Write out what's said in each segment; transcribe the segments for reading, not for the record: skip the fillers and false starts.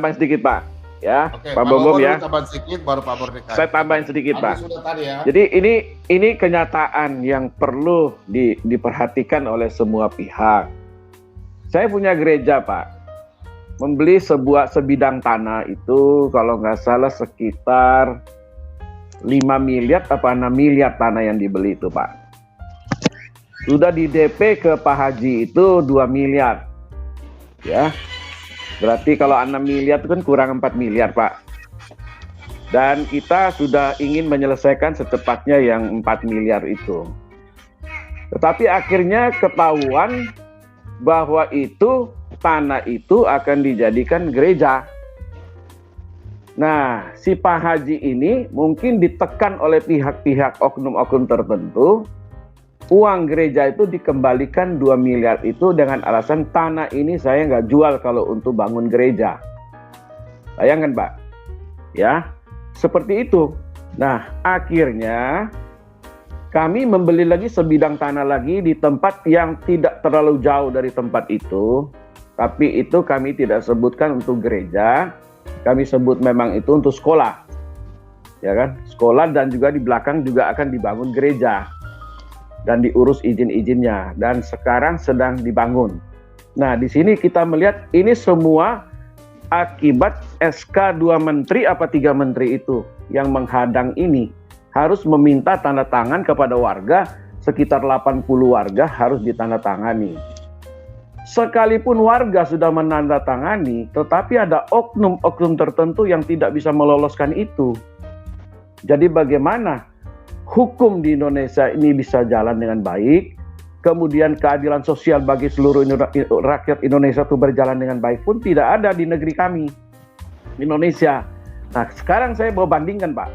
tambahin sedikit Pak. Ya, Oke, Pak Bom ya. Tambahin sedikit, baru Pak Mordeka. Saya tambahin sedikit Pak. Ya. Jadi ini kenyataan yang perlu diperhatikan oleh semua pihak. Saya punya gereja Pak. Membeli sebidang tanah itu kalau nggak salah sekitar 5 miliar apa 6 miliar tanah yang dibeli itu Pak. Sudah di DP ke Pak Haji itu 2 miliar. Ya. Berarti kalau 6 miliar itu kan kurang 4 miliar Pak. Dan kita sudah ingin menyelesaikan secepatnya yang 4 miliar itu. Tetapi akhirnya ketahuan bahwa itu tanah itu akan dijadikan gereja. Nah, si Pak Haji ini mungkin ditekan oleh pihak-pihak oknum-oknum tertentu, uang gereja itu dikembalikan 2 miliar itu dengan alasan tanah ini saya nggak jual kalau untuk bangun gereja. Bayangkan Pak, ya seperti itu. Nah, akhirnya kami membeli lagi sebidang tanah lagi di tempat yang tidak terlalu jauh dari tempat itu, tapi itu kami tidak sebutkan untuk gereja. Kami sebut memang itu untuk sekolah, ya kan? Sekolah dan juga di belakang juga akan dibangun gereja dan diurus izin-izinnya. Dan sekarang sedang dibangun. Nah, di sini kita melihat ini semua akibat SK 2 menteri apa 3 menteri itu yang menghadang ini harus meminta tanda tangan kepada warga, sekitar 80 warga harus ditandatangani. Sekalipun warga sudah menandatangani, tetapi ada oknum-oknum tertentu yang tidak bisa meloloskan itu. Jadi bagaimana hukum di Indonesia ini bisa jalan dengan baik, kemudian keadilan sosial bagi seluruh rakyat Indonesia itu berjalan dengan baik pun tidak ada di negeri kami, Indonesia. Nah, sekarang saya mau bandingkan Pak,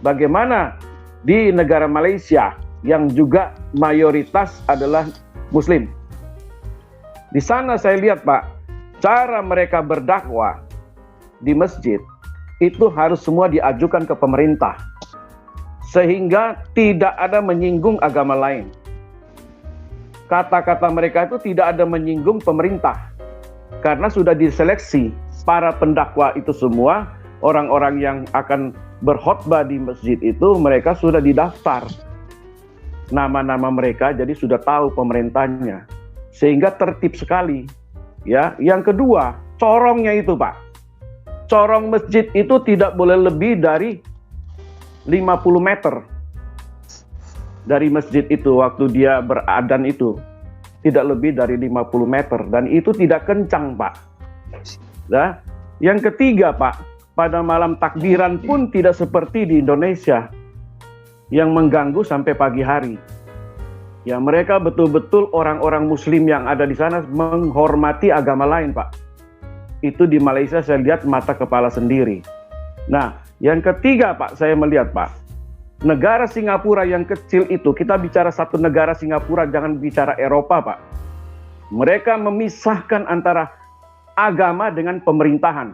bagaimana di negara Malaysia yang juga mayoritas adalah Muslim. Di sana saya lihat Pak, cara mereka berdakwah di masjid itu harus semua diajukan ke pemerintah. Sehingga tidak ada menyinggung agama lain. Kata-kata mereka itu tidak ada menyinggung pemerintah. Karena sudah diseleksi para pendakwa itu semua, orang-orang yang akan berkhotbah di masjid itu mereka sudah didaftar. Nama-nama mereka jadi sudah tahu pemerintahnya. Sehingga tertib sekali. Ya, yang kedua, corongnya itu Pak. Corong masjid itu tidak boleh lebih dari 50 meter dari masjid itu waktu dia beradan itu. Tidak lebih dari 50 meter dan itu tidak kencang Pak. Nah, yang ketiga Pak, pada malam takbiran pun tidak seperti di Indonesia yang mengganggu sampai pagi hari. Ya, mereka betul-betul orang-orang Muslim yang ada di sana menghormati agama lain, Pak. Itu di Malaysia saya lihat mata kepala sendiri. Nah, yang ketiga, Pak, saya melihat, Pak, negara Singapura yang kecil itu, kita bicara satu negara Singapura, jangan bicara Eropa, Pak. Mereka memisahkan antara agama dengan pemerintahan.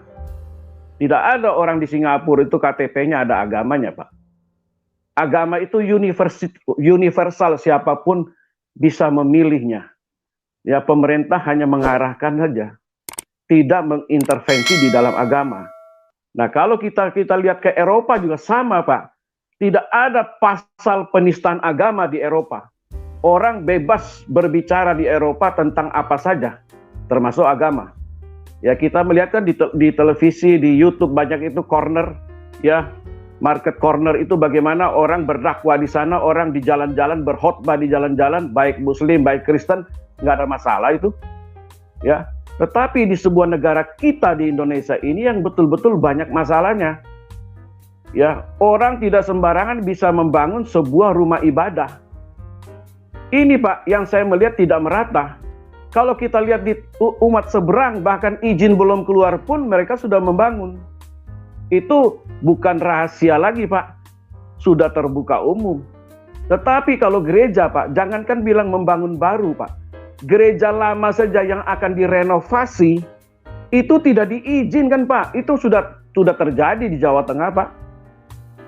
Tidak ada orang di Singapura itu KTP-nya ada agamanya, Pak. Agama itu universal, siapapun bisa memilihnya. Ya, pemerintah hanya mengarahkan saja, tidak mengintervensi di dalam agama. Nah, kalau kita lihat ke Eropa juga sama, Pak. Tidak ada pasal penistaan agama di Eropa. Orang bebas berbicara di Eropa tentang apa saja, termasuk agama. Ya, kita melihat kan di televisi, di YouTube banyak itu corner, ya. Market corner itu bagaimana orang berdakwah di sana, orang di jalan-jalan berkhotbah di jalan-jalan, baik Muslim, baik Kristen, nggak ada masalah itu, ya. Tetapi di sebuah negara kita di Indonesia ini yang betul-betul banyak masalahnya, ya. Orang tidak sembarangan bisa membangun sebuah rumah ibadah. Ini Pak, yang saya melihat tidak merata. Kalau kita lihat di umat seberang, bahkan izin belum keluar pun mereka sudah membangun. Itu bukan rahasia lagi Pak, sudah terbuka umum. Tetapi kalau gereja Pak, jangankan bilang membangun baru Pak, gereja lama saja yang akan direnovasi, itu tidak diizinkan Pak. Itu sudah terjadi di Jawa Tengah Pak.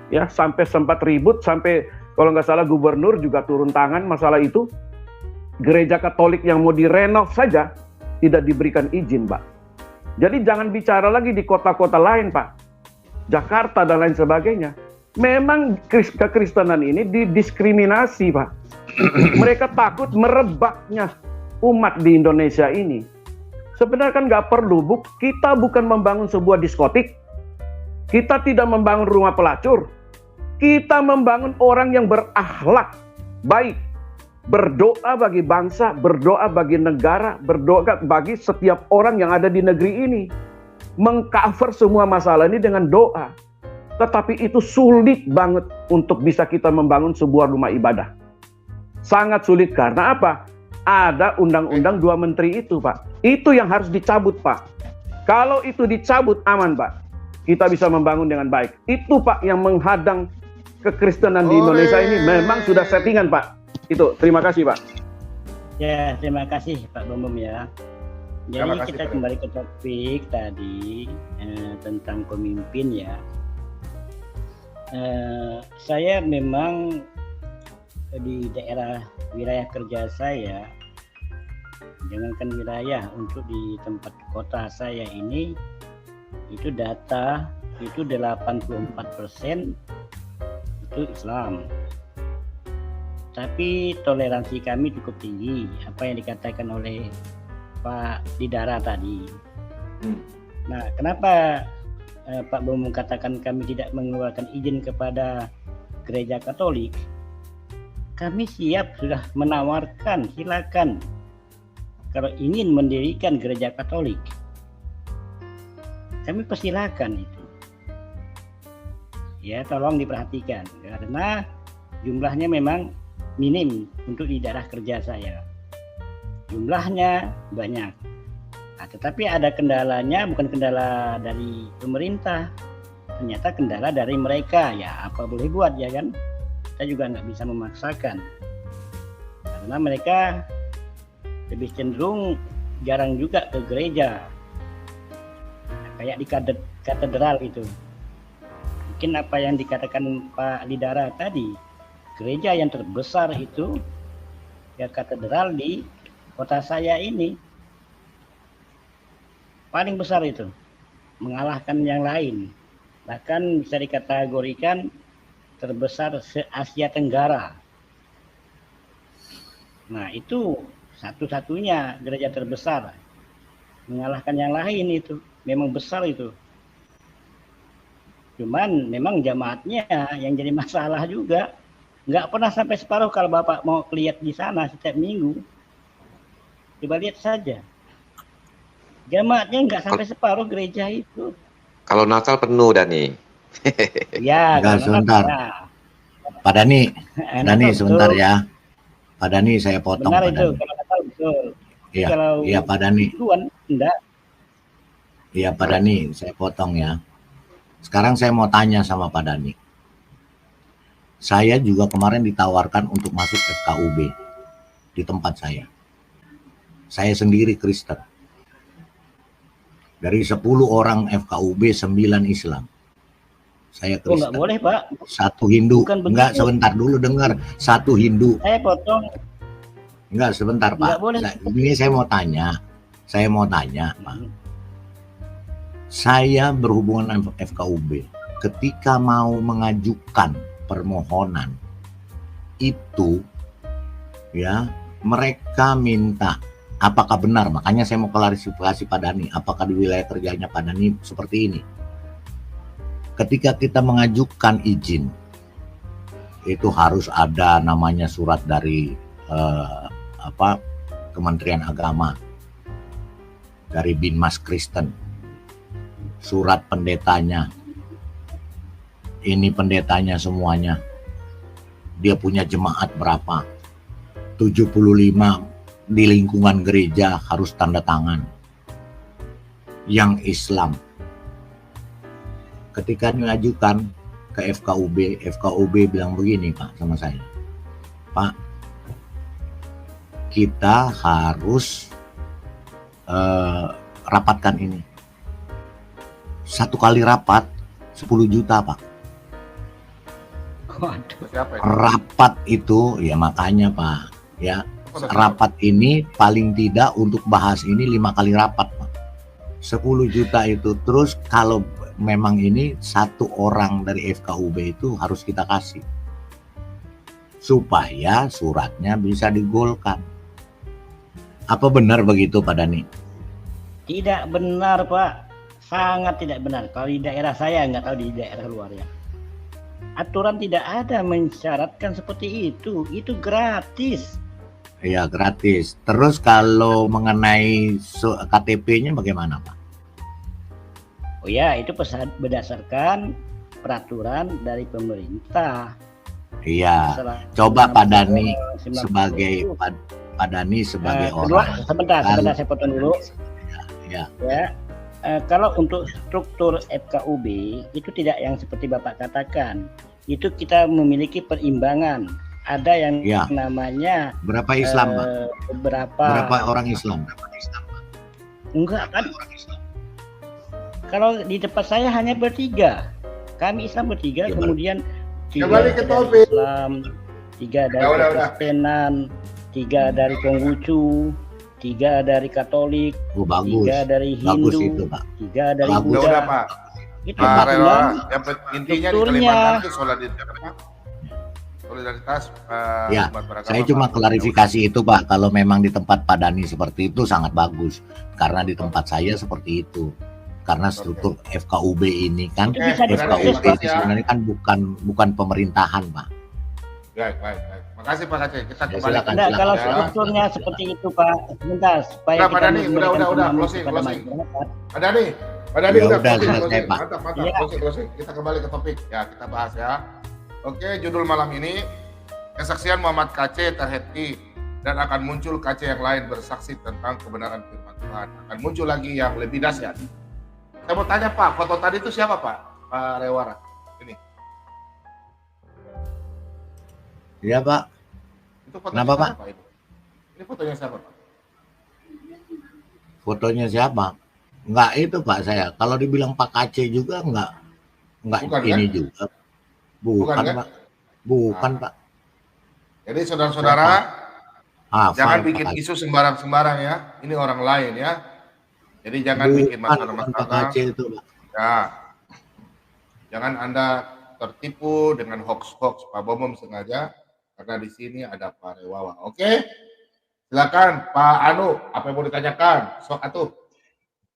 Ya, sampai sempat ribut, sampai kalau nggak salah gubernur juga turun tangan masalah itu. Gereja Katolik yang mau direnov saja tidak diberikan izin Pak. Jadi jangan bicara lagi di kota-kota lain, Pak. Jakarta dan lain sebagainya. Memang kekristenan ini didiskriminasi, Pak. Mereka takut merebaknya umat di Indonesia ini. Sebenarnya kan nggak perlu. Kita bukan membangun sebuah diskotik. Kita tidak membangun rumah pelacur. Kita membangun orang yang berakhlak baik. Berdoa bagi bangsa, berdoa bagi negara, berdoa bagi setiap orang yang ada di negeri ini. Mengcover semua masalah ini dengan doa. Tetapi itu sulit banget untuk bisa kita membangun sebuah rumah ibadah. Sangat sulit karena apa? Ada undang-undang 2 menteri itu, Pak. Itu yang harus dicabut, Pak. Kalau itu dicabut, aman, Pak. Kita bisa membangun dengan baik. Itu, Pak, yang menghadang kekristenan di Indonesia ini memang sudah settingan, Pak. Itu, terima kasih, Pak. Ya, terima kasih Pak Bambam ya. Jadi kita kembali ke topik tadi tentang pemimpin ya. Saya memang di daerah wilayah kerja saya, jangankan wilayah, untuk di tempat kota saya ini, itu data itu 84% itu Islam. Tapi toleransi kami cukup tinggi, apa yang dikatakan oleh Pak Didara tadi. Nah, kenapa Pak Bambam katakan kami tidak mengeluarkan izin kepada gereja Katolik? Kami siap, sudah menawarkan, silakan kalau ingin mendirikan gereja Katolik, kami persilakan itu. Ya, tolong diperhatikan karena jumlahnya memang minim untuk di daerah kerja saya. Jumlahnya banyak. Nah, tetapi ada kendalanya, bukan kendala dari pemerintah. Ternyata kendala dari mereka. Ya, apa boleh buat ya kan? Kita juga nggak bisa memaksakan. Karena mereka lebih cenderung jarang juga ke gereja. Nah, kayak di katedral itu. Mungkin apa yang dikatakan Pak Lidara tadi, gereja yang terbesar itu ya katedral di kota saya ini, paling besar itu, mengalahkan yang lain, bahkan bisa dikategorikan terbesar se-Asia Tenggara. Nah, itu satu-satunya gereja terbesar, mengalahkan yang lain, itu memang besar itu. Cuman memang jamaatnya yang jadi masalah juga. Nggak pernah sampai separuh. Kalau Bapak mau lihat di sana setiap minggu, coba lihat saja. Jamaatnya nggak sampai separuh gereja itu. Kalau Natal penuh, Dani. Ya, sebentar. Ya. Pak Dani, sebentar ya. Pak Dani, saya potong. Benar Pak itu, Dani. kalau Natal betul. Iya, kalau iya Pak Dani. Enggak. Iya Pak Dani, saya potong ya. Sekarang saya mau tanya sama Pak Dani. Saya juga kemarin ditawarkan untuk masuk FKUB di tempat saya. Saya sendiri Kristen. Dari 10 orang FKUB, 9 Islam. Saya Kristen. Oh, nggak boleh, Pak. Satu Hindu. Enggak, sebentar dulu dengar. Satu Hindu. Saya potong. Enggak, sebentar Pak. Ini saya mau tanya. Pak. Saya berhubungan dengan FKUB. Ketika mau mengajukan permohonan itu, ya mereka minta, apakah benar? Makanya saya mau klarifikasi Pak Dani. Apakah di wilayah kerjanya Pak Dani seperti ini? Ketika kita mengajukan izin, itu harus ada namanya surat dari Kementerian Agama, dari Binmas Kristen, surat pendetanya. Ini pendetanya semuanya. Dia punya jemaat berapa? 75 di lingkungan gereja harus tanda tangan. Yang Islam. Ketika mengajukan ke FKUB bilang begini Pak sama saya. Pak, kita harus rapatkan ini. Satu kali rapat 10 juta Pak. Waduh. Rapat itu ya makanya Pak ya, rapat ini paling tidak untuk bahas ini 5 kali rapat Pak. 10 juta itu. Terus kalau memang ini satu orang dari FKUB itu harus kita kasih supaya suratnya bisa digolkan. Apa benar begitu Pak Dani? Tidak benar Pak, sangat tidak benar. Kalau di daerah saya, nggak tahu di daerah luar ya. Aturan tidak ada mensyaratkan seperti itu gratis. Iya gratis. Terus kalau mengenai KTP-nya bagaimana Pak? Oh ya, itu berdasarkan peraturan dari pemerintah. Iya. Coba Pak Dani sebagai Pak Dani sebagai orang. Sebentar saya potong dulu. Ya. Kalau untuk struktur FKUB itu tidak yang seperti Bapak katakan. Itu kita memiliki perimbangan. Ada yang namanya berapa Islam Pak? Berapa orang Islam? Enggak kan? Kalau di tempat saya hanya bertiga. Kami Islam bertiga, kemudian 3 dari Islam, 3 dari Kristenan, 3 dari Konghucu, 3 dari Katolik, 3 dari Hindu, itu, Pak. 3 dari Bagus. Buddha. Udah, Pak. Itu Yang intinya di Kalimantan itu solidaritas. Ya, saya cuma klarifikasi itu Pak. Kalau memang di tempat Pak Dani seperti itu sangat bagus. Karena di tempat saya seperti itu. Karena struktur FKUB ini kan, FKUB ini sebenarnya kan bukan pemerintahan Pak. Baik. Makasih Pak Aceh. Kita kembali. Silakan. Kalau strukturnya seperti itu Pak, sebentar supaya Pak Dani, udah closing. Pak Dani, Ya udah, closing. selesai, Pak. Mantap. Closing. Kita kembali ke topik. Ya, kita bahas ya. Oke, judul malam ini kesaksian Muhammad KC terhenti dan akan muncul KC yang lain bersaksi tentang kebenaran firman Tuhan. Akan muncul lagi yang lebih dahsyat. Saya mau tanya Pak, foto tadi itu siapa Pak? Pak Rewara. Ini. Iya Pak. Itu fotonya Kenapa, siapa, Pak? Ini fotonya siapa Pak? Fotonya siapa? Enggak itu Pak saya. Kalau dibilang Pak KC juga enggak Bukan, ini kan? juga. Bukan kan? Pak. Bukan Pak. Jadi saudara-saudara, jangan Pak bikin KC. isu sembarang-sembarang ya. Ini orang lain ya. Jadi jangan bikin Bukan Pak masalah-masalah. KC itu Pak. Ya. Jangan Anda tertipu dengan hoax-hoax Pak Bomom sengaja karena di sini ada Pak Rewawa. Oke? Silakan Pak Anu, apa yang mau ditanyakan? Sok atuh.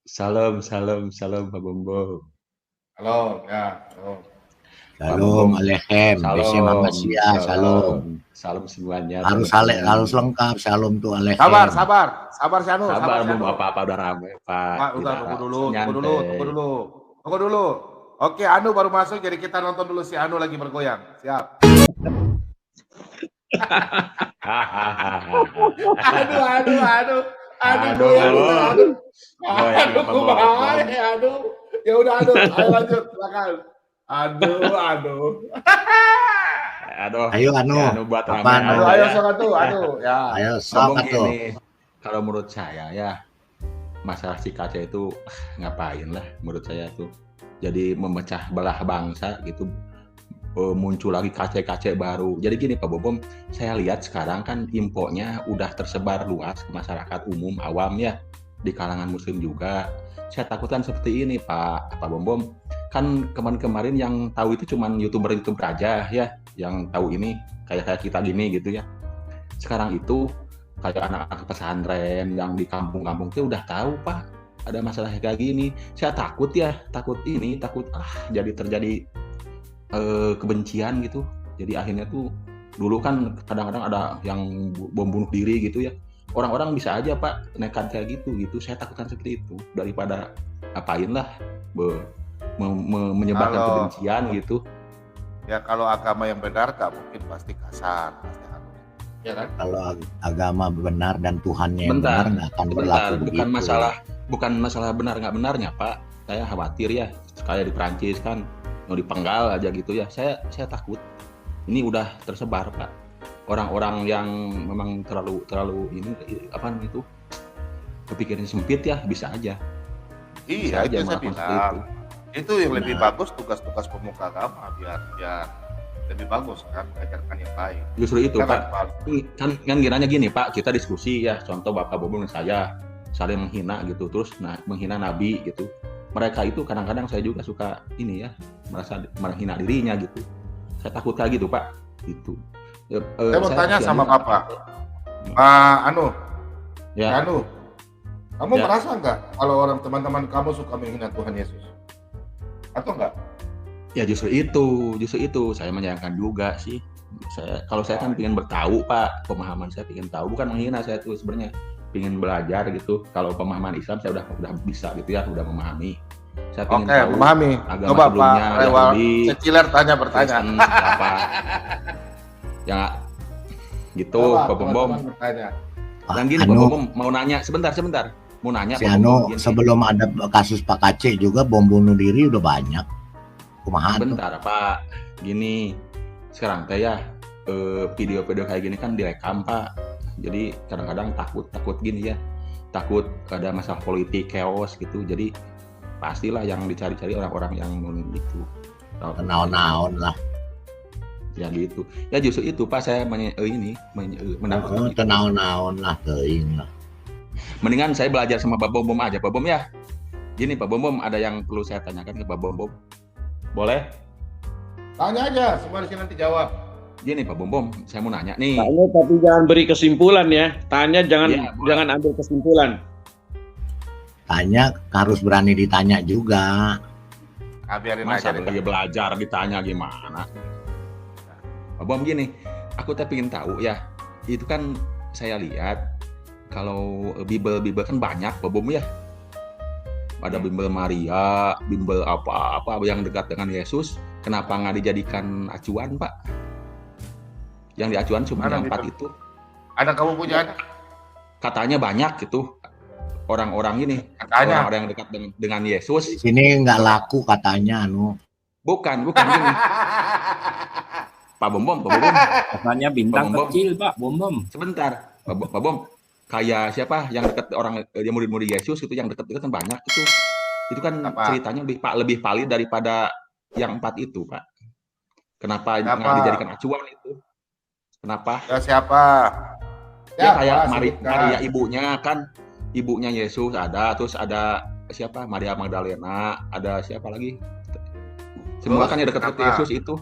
Salam Pak Bombo. Halo, ya. Halo. Shalom Aleichem. Besi Mamasya. Shalom. Salam semuanya. Harus lengkap. Shalom tuh Aleichem. Sabar si Anu. Sabar, si Anu. Apa udah ramai, Pak. Pak, udah Nyantai. tunggu dulu. Oke, Anu baru masuk, jadi kita nonton dulu si Anu lagi bergoyang. Siap. Aduh. Ya udah, Anu. Ayo lanjut, silakan. Aduh. Ayo Anu. Ya, buat Apa, ramai. Anu? Ayo sok atuh, ya. Ayo Ngomong sok tuh. gini, kalau menurut saya ya, masalah si kaca itu ngapain lah menurut saya tuh. Jadi memecah belah bangsa gitu, muncul lagi kaca-kaca baru. Jadi gini Pak Bobom, saya lihat sekarang kan infonya udah tersebar luas ke masyarakat umum awam ya, di kalangan muslim juga. Saya takutkan seperti ini Pak Bobom, kan kemarin yang tahu itu cuman youtuber aja ya, yang tahu ini kayak kita gini gitu ya. Sekarang itu kayak anak-anak pesantren yang di kampung-kampung itu udah tahu Pak ada masalah kayak gini. Saya takut jadi terjadi kebencian gitu. Jadi akhirnya tuh dulu kan kadang-kadang ada yang bom bunuh diri gitu ya. Orang-orang bisa aja Pak nekat kayak gitu. Saya takutkan seperti itu daripada apain lah menyebarkan kebencian gitu. Ya kalau agama yang benar gak mungkin pasti kasar, pasti anu. Ya kan? Kalau agama benar dan Tuhannya yang benar nggak akan berlaku begitu. Bukan masalah benar nggak benarnya Pak. Saya khawatir ya, kayak di Perancis kan mau dipenggal aja gitu ya. Saya takut. Ini udah tersebar Pak. Orang-orang yang memang terlalu ini itu berpikirnya sempit ya, bisa aja. Iya, Bisa aja itu saya melakukan seperti bilang. Itu yang lebih Nah. bagus tugas-tugas pemuka agama biar lebih bagus kan mengajarkan yang baik. Justru itu Jangan Pak. Kan kiranya gini Pak, kita diskusi ya, contoh Bapak Bobong dan saya saling menghina gitu, terus menghina Nabi gitu. Mereka itu kadang-kadang saya juga suka ini ya, merasa menghina dirinya gitu. Saya takut kayak gitu Pak. Gitu. Saya mau tanya sama Bapak, Ya. kamu Ya. merasa nggak kalau orang teman-teman kamu suka menghina Tuhan Yesus? Atau enggak? Ya justru itu saya menyayangkan juga sih. Kalau saya kan ingin bertahu Pak, pemahaman saya ingin tahu, bukan menghina, saya tuh sebenarnya ingin belajar gitu. Kalau pemahaman Islam saya udah bisa gitu ya, udah memahami. Saya ingin tahu memahami. agama Coba Pak sebelumnya, Rewal Yahudi, Ceciler tanya-bertanya. Kristen, apa ya gitu Pak Bom. teman-teman bertanya. Dan gini Pak Bom mau nanya sebentar. Mau nanya Si Pak Bom, gini. sebelum ada kasus Pak Kacek juga bom bunuh diri udah banyak. Kumaha tuh? Bentar Pak, gini sekarang teh ya video-video kayak gini kan direkam Pak. Jadi kadang-kadang takut gini ya, takut ada masalah politik chaos gitu. Jadi pastilah yang dicari-cari orang-orang yang itu. Naon-naon lah. Ya gitu. Ya justru itu Pak saya menangkap. Naon-naon lah teuing lah. Mendingan saya belajar sama Pak Bom aja Pak Bom ya. Gini Pak Bom ada yang perlu saya tanyakan ke Pak Bom. Boleh? Tanya aja, semua di sini nanti jawab. Gini Pak Bom, saya mau nanya nih. Tanya tapi jangan beri kesimpulan ya. Tanya jangan Iya, jangan ambil kesimpulan. Tanya harus berani ditanya juga. Biarin Masa aja lagi belajar ditanya gimana? Pak Bom gini, aku pengen tahu ya. Itu kan saya lihat kalau Bible kan banyak Pak Bom ya. Ada Bimbel Maria, Bimbel apa yang dekat dengan Yesus. Kenapa nggak dijadikan acuan Pak? Yang diacuan cuma yang 4 itu. Ada kamu punya? Katanya banyak gitu orang-orang ini. Katanya. Orang-orang yang dekat dengan Yesus. Di sini nggak laku katanya Bukan gini. Pak Bom. Katanya bintang Bom. kecil Pak, Bom. Sebentar, Pak Bom. Kayak siapa yang dekat orang murid-murid Yesus itu yang dekat kan banyak itu. Itu kan ceritanya lebih valid daripada yang 4 itu, Pak. Kenapa nggak dijadikan acuan itu? Kenapa? Ya siapa? Ya kayak Maria ibunya kan, ibunya Yesus ada, terus ada siapa? Maria Magdalena, ada siapa lagi? Semua kan yang dekat Yesus itu.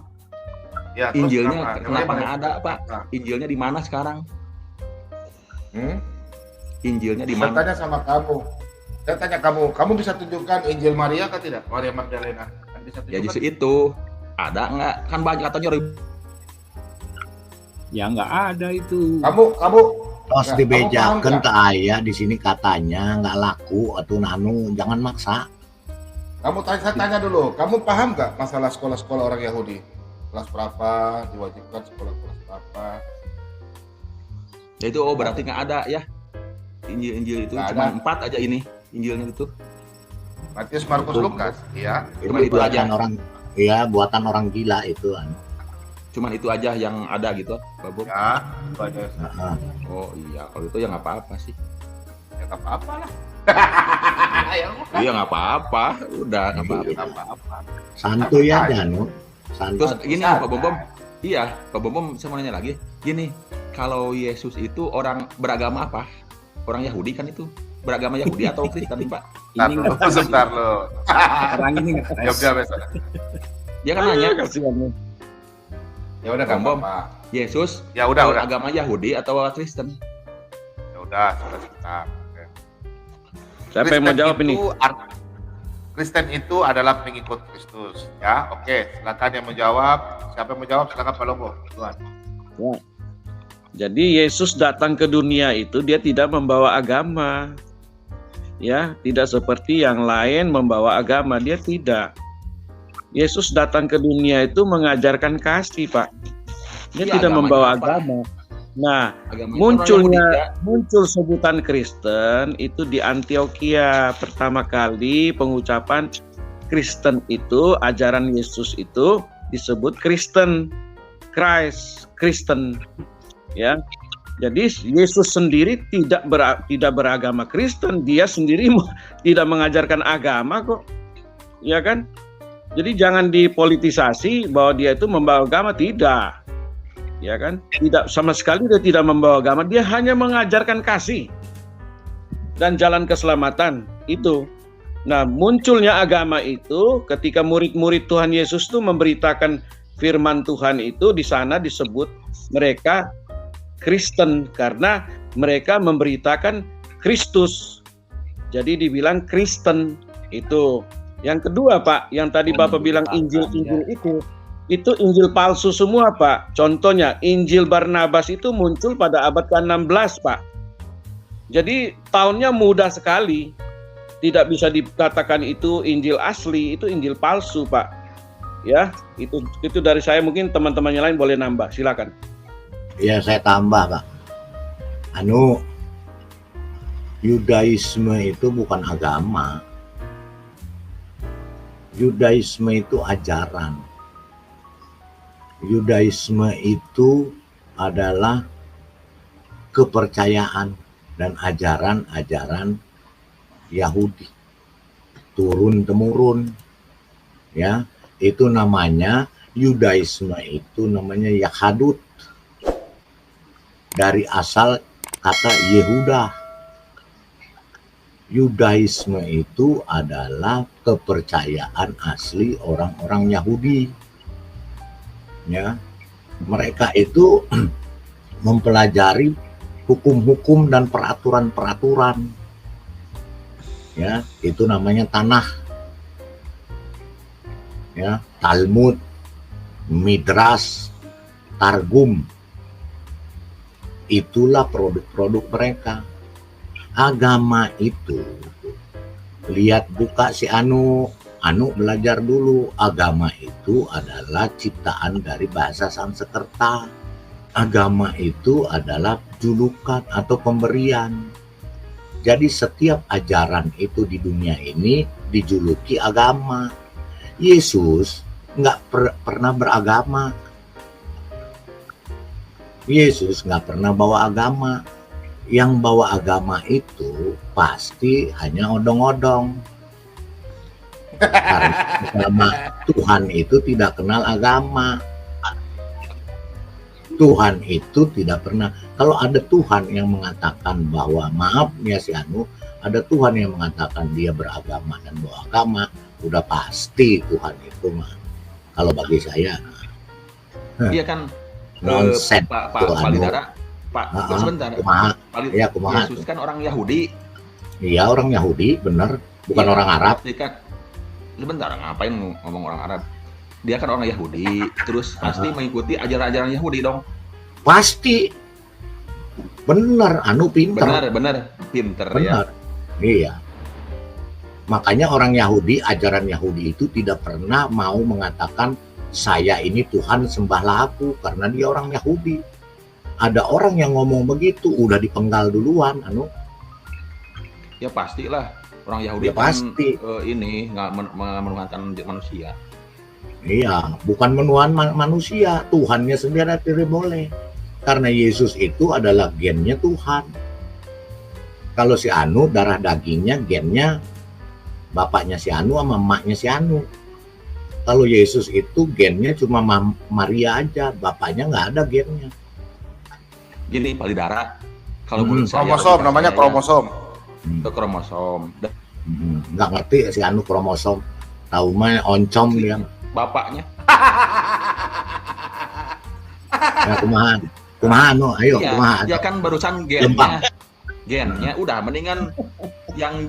Ya, Injilnya kenapa nggak ada, Pak? Injilnya di mana sekarang? Injilnya di mana? Saya tanya sama kamu. Saya tanya kamu bisa tunjukkan Injil Maria kan tidak? Maria Magdalena. Bisa tunjukkan? Ya justru itu. Ada nggak? Kan banyak katanya. Ya nggak ada itu. Kamu tos dibejakeun ke aya di sini katanya nggak laku atau jangan maksa. Saya tanya dulu, kamu paham nggak masalah sekolah-sekolah orang Yahudi? Kelas berapa, diwajibkan sekolah kelas berapa? Ya itu berarti nggak ada ya. Injil itu cuma 4 aja ini Injilnya itu. Matius, Markus, Lukas, ya. Cuma itu aja. Buatan orang gila itu. Cuman itu aja yang ada gitu, Pak Bob. Ya, itu aja. Oh iya, kalau itu ya nggak apa-apa sih. Ya nggak apa-apa lah. Iya nggak apa-apa, udah nggak apa-apa. Santuy aja Terus gini Pak Bom. Iya, Pak Bom saya mau nanya lagi. Gini, kalau Yesus itu orang beragama apa? Orang Yahudi kan itu. Beragama Yahudi atau Kristen, Pak? Ini Sebentar lo. orang ini nggak Jawab. Dia kan nanya. Ya udah nggak apa-apa. Yesus. Ya udah. Agama Yahudi atau Kristen? Ya udah, sudah sebentar. Siapa yang mau jawab ini? Kristen itu adalah pengikut Kristus, ya. Oke, silakan yang menjawab. Siapa yang menjawab? Silakan Pak Lombo. Tuhan. Ya. Jadi Yesus datang ke dunia itu dia tidak membawa agama. Ya, tidak seperti yang lain membawa agama, dia tidak. Yesus datang ke dunia itu mengajarkan kasih, Pak. Dia tidak membawa agama. Nah, muncul sebutan Kristen itu di Antioquia. Pertama kali pengucapan Kristen itu, ajaran Yesus itu disebut Kristen, Kristen, ya. Jadi Yesus sendiri tidak beragama Kristen, dia sendiri tidak mengajarkan agama kok, ya kan? Jadi jangan dipolitisasi bahwa dia itu membawa agama, tidak. Ya kan? Tidak, sama sekali dia tidak membawa agama, dia hanya mengajarkan kasih. dan jalan keselamatan. Itu. Nah, munculnya agama itu ketika murid-murid Tuhan Yesus itu memberitakan firman Tuhan itu, di sana disebut mereka Kristen karena mereka memberitakan Kristus. Jadi dibilang Kristen itu. Yang kedua, Pak, yang tadi Bapak bilang Injil-Injil itu Injil palsu semua, Pak. Contohnya Injil Barnabas itu muncul pada abad ke-16, Pak. Jadi tahunnya mudah sekali. Tidak bisa dikatakan itu Injil asli, itu Injil palsu, Pak. Ya, itu dari saya, mungkin teman-temannya lain boleh nambah. Silakan. Ya, saya tambah, Pak. Yudaisme itu bukan agama. Yudaisme itu ajaran. Yudaisme itu adalah kepercayaan dan ajaran-ajaran Yahudi turun temurun, ya, itu namanya Yudaisme, itu namanya Yahadut, dari asal kata Yehuda. Yudaisme itu adalah kepercayaan asli orang-orang Yahudi, ya. Mereka itu mempelajari hukum-hukum dan peraturan-peraturan, ya, itu namanya Tanakh, ya, Talmud, Midrash, Targum. Itulah produk-produk mereka. Agama itu, lihat, buka si Anu belajar dulu. Agama itu adalah ciptaan dari bahasa Sanskerta. Agama itu adalah julukan atau pemberian. Jadi setiap ajaran itu di dunia ini dijuluki agama. Yesus nggak pernah beragama. Yesus nggak pernah bawa agama. Yang bawa agama itu pasti hanya odong-odong. Karena agama Tuhan itu tidak kenal agama. Tuhan itu tidak pernah, kalau ada Tuhan yang mengatakan bahwa, maaf ya si Anu, ada Tuhan yang mengatakan dia beragama dan bawa agama, udah pasti Tuhan itu mah. Kalau bagi saya, Iya kan, nonsen. Pak Palidara, Pak, sebentar. Kumaha. Yesus kan orang Yahudi. Iya, orang Yahudi, benar, bukan Ya, orang Arab. pasti kan, sebentar, ngapain ngomong orang Arab? Dia kan orang Yahudi, terus pasti mengikuti ajaran-ajaran Yahudi dong. Pasti. Bener, Anu pinter. Benar, pinter Benar. ya. Iya. Makanya orang Yahudi, ajaran Yahudi itu tidak pernah mau mengatakan saya ini Tuhan, sembahlah aku, karena dia orang Yahudi. Ada orang yang ngomong begitu udah dipenggal duluan, Anu. Ya pastilah, orang Yahudi Ya, kan pasti. ini nggak menuhankan manusia. Iya, bukan menuhan manusia, Tuhannya sendiri tidak boleh. Karena Yesus itu adalah gennya Tuhan. Kalau si Anu, darah dagingnya, gennya bapaknya si Anu sama emaknya si Anu. Kalau Yesus itu gennya cuma Maria aja, bapaknya nggak ada gennya. Gini, Palidara, kalau menurut saya Kromosom, namanya kromosom. itu kromosom. Nggak ngerti si Anu kromosom. Tahu mah oncom dia. Bapaknya, Ya, kumaha Anu, ayo iya, kumaha. ya kan barusan Lempang. gennya, udah mendingan yang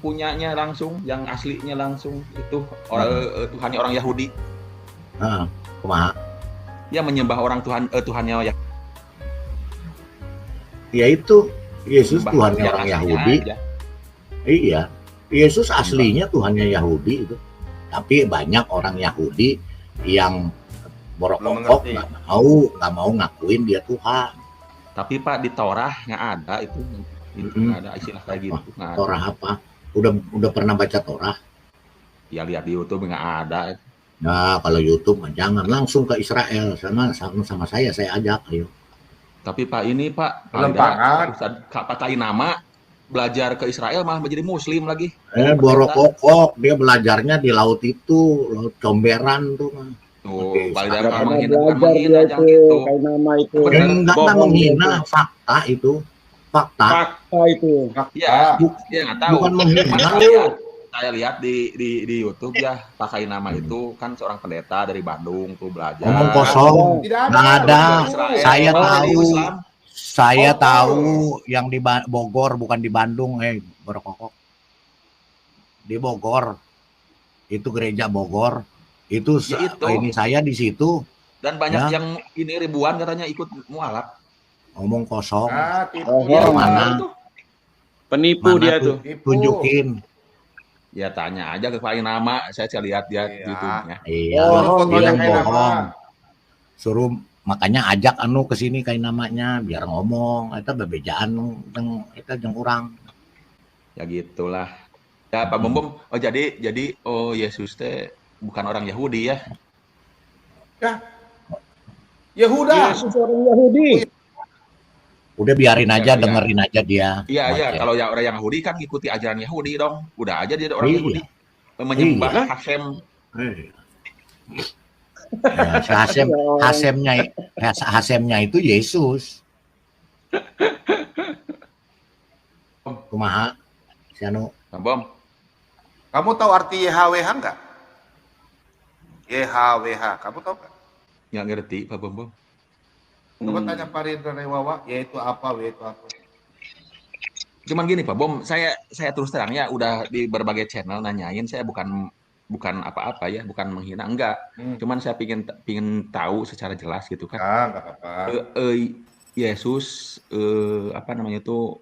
punyanya langsung, yang aslinya langsung itu Tuhannya orang Yahudi. Kumaha. Ya menyembah orang Tuhannya ya. Ya itu Yesus Menyembah Tuhannya yang orang aslinya Yahudi. aja. Iya, Yesus aslinya Tuhannya Yahudi itu. Tapi banyak orang Yahudi yang borok-borok mengerti. nggak mau ngakuin dia Tuhan. Tapi Pak, di Torah nggak ada itu nggak ada istilah kayak gitu. Nggak ada. Torah apa? Udah pernah baca Torah? Ya lihat di YouTube nggak ada. Nah, kalau YouTube mah jangan, langsung ke Israel sama saya ajak, ayo. Tapi Pak ini Pak, Lempangan. Ustadz Kak pakai nama belajar ke Israel malah menjadi Muslim lagi. Borok-kokok, dia belajarnya di laut itu, laut Comberan tuh mah. Oh, Oke, Palidara Karena menghina belajar dia jangan gitu. kayak nama itu. Bener. Enggak Bohong menghina, dia. fakta itu. Fakta. Fakta itu. Ya, Ya nggak tahu. Bukan menghina. Saya lihat di YouTube ya, pakai nama itu kan seorang pendeta dari Bandung tuh belajar. Ngomong kosong. tidak Nggak ada. Israel. Saya Oh, tahu. di Islam. Saya Oh, tahu yang di Bogor, bukan di Bandung, Borokokok. Di Bogor. Itu gereja Bogor. Itu, Ya, itu. ini saya di situ Dan banyak Ya. yang ini ribuan katanya ikut mualaf. ngomong kosong. tipu Oh, mana? Itu. Penipu Mana dia tuh? tuh. Tipu. Tunjukin. Ya tanya aja ke pakai nama, saya lihat dia Iya. YouTube-nya. Iya. Oh, Suruh fotonya dia kayak bohong. nama. Suruh makanya ajak ke sini kayak namanya biar ngomong. Itu bebejaan jeung urang. Ya gitulah. Ya Pak Bom. Oh jadi Yesus teh bukan orang Yahudi ya. Yehuda. Yesus orang Yahudi. Udah biarin aja, Iya. dengerin aja dia. Iya, Baca. kalau yang orang Yahudi kan ngikuti ajaran Yahudi dong. Udah aja dia orang Iya. Yahudi. Menyembah Iya. Hashem. Ya, si Hasemnya itu Yesus. Kumaha? Si anu Pak Bom. Kamu tahu arti YHWH enggak? YHWH, kamu tahu enggak? Nggak ngerti Pak Bom. Coba tanya Pak Ridwan Rewawa, yaitu apa, yaitu apa. Cuman gini Pak Bom, saya terus terang ya udah di berbagai channel nanyain, saya bukan apa-apa ya, bukan menghina, enggak. Cuman saya pingin tahu secara jelas gitu kan. Enggak apa-apa. Yesus apa namanya itu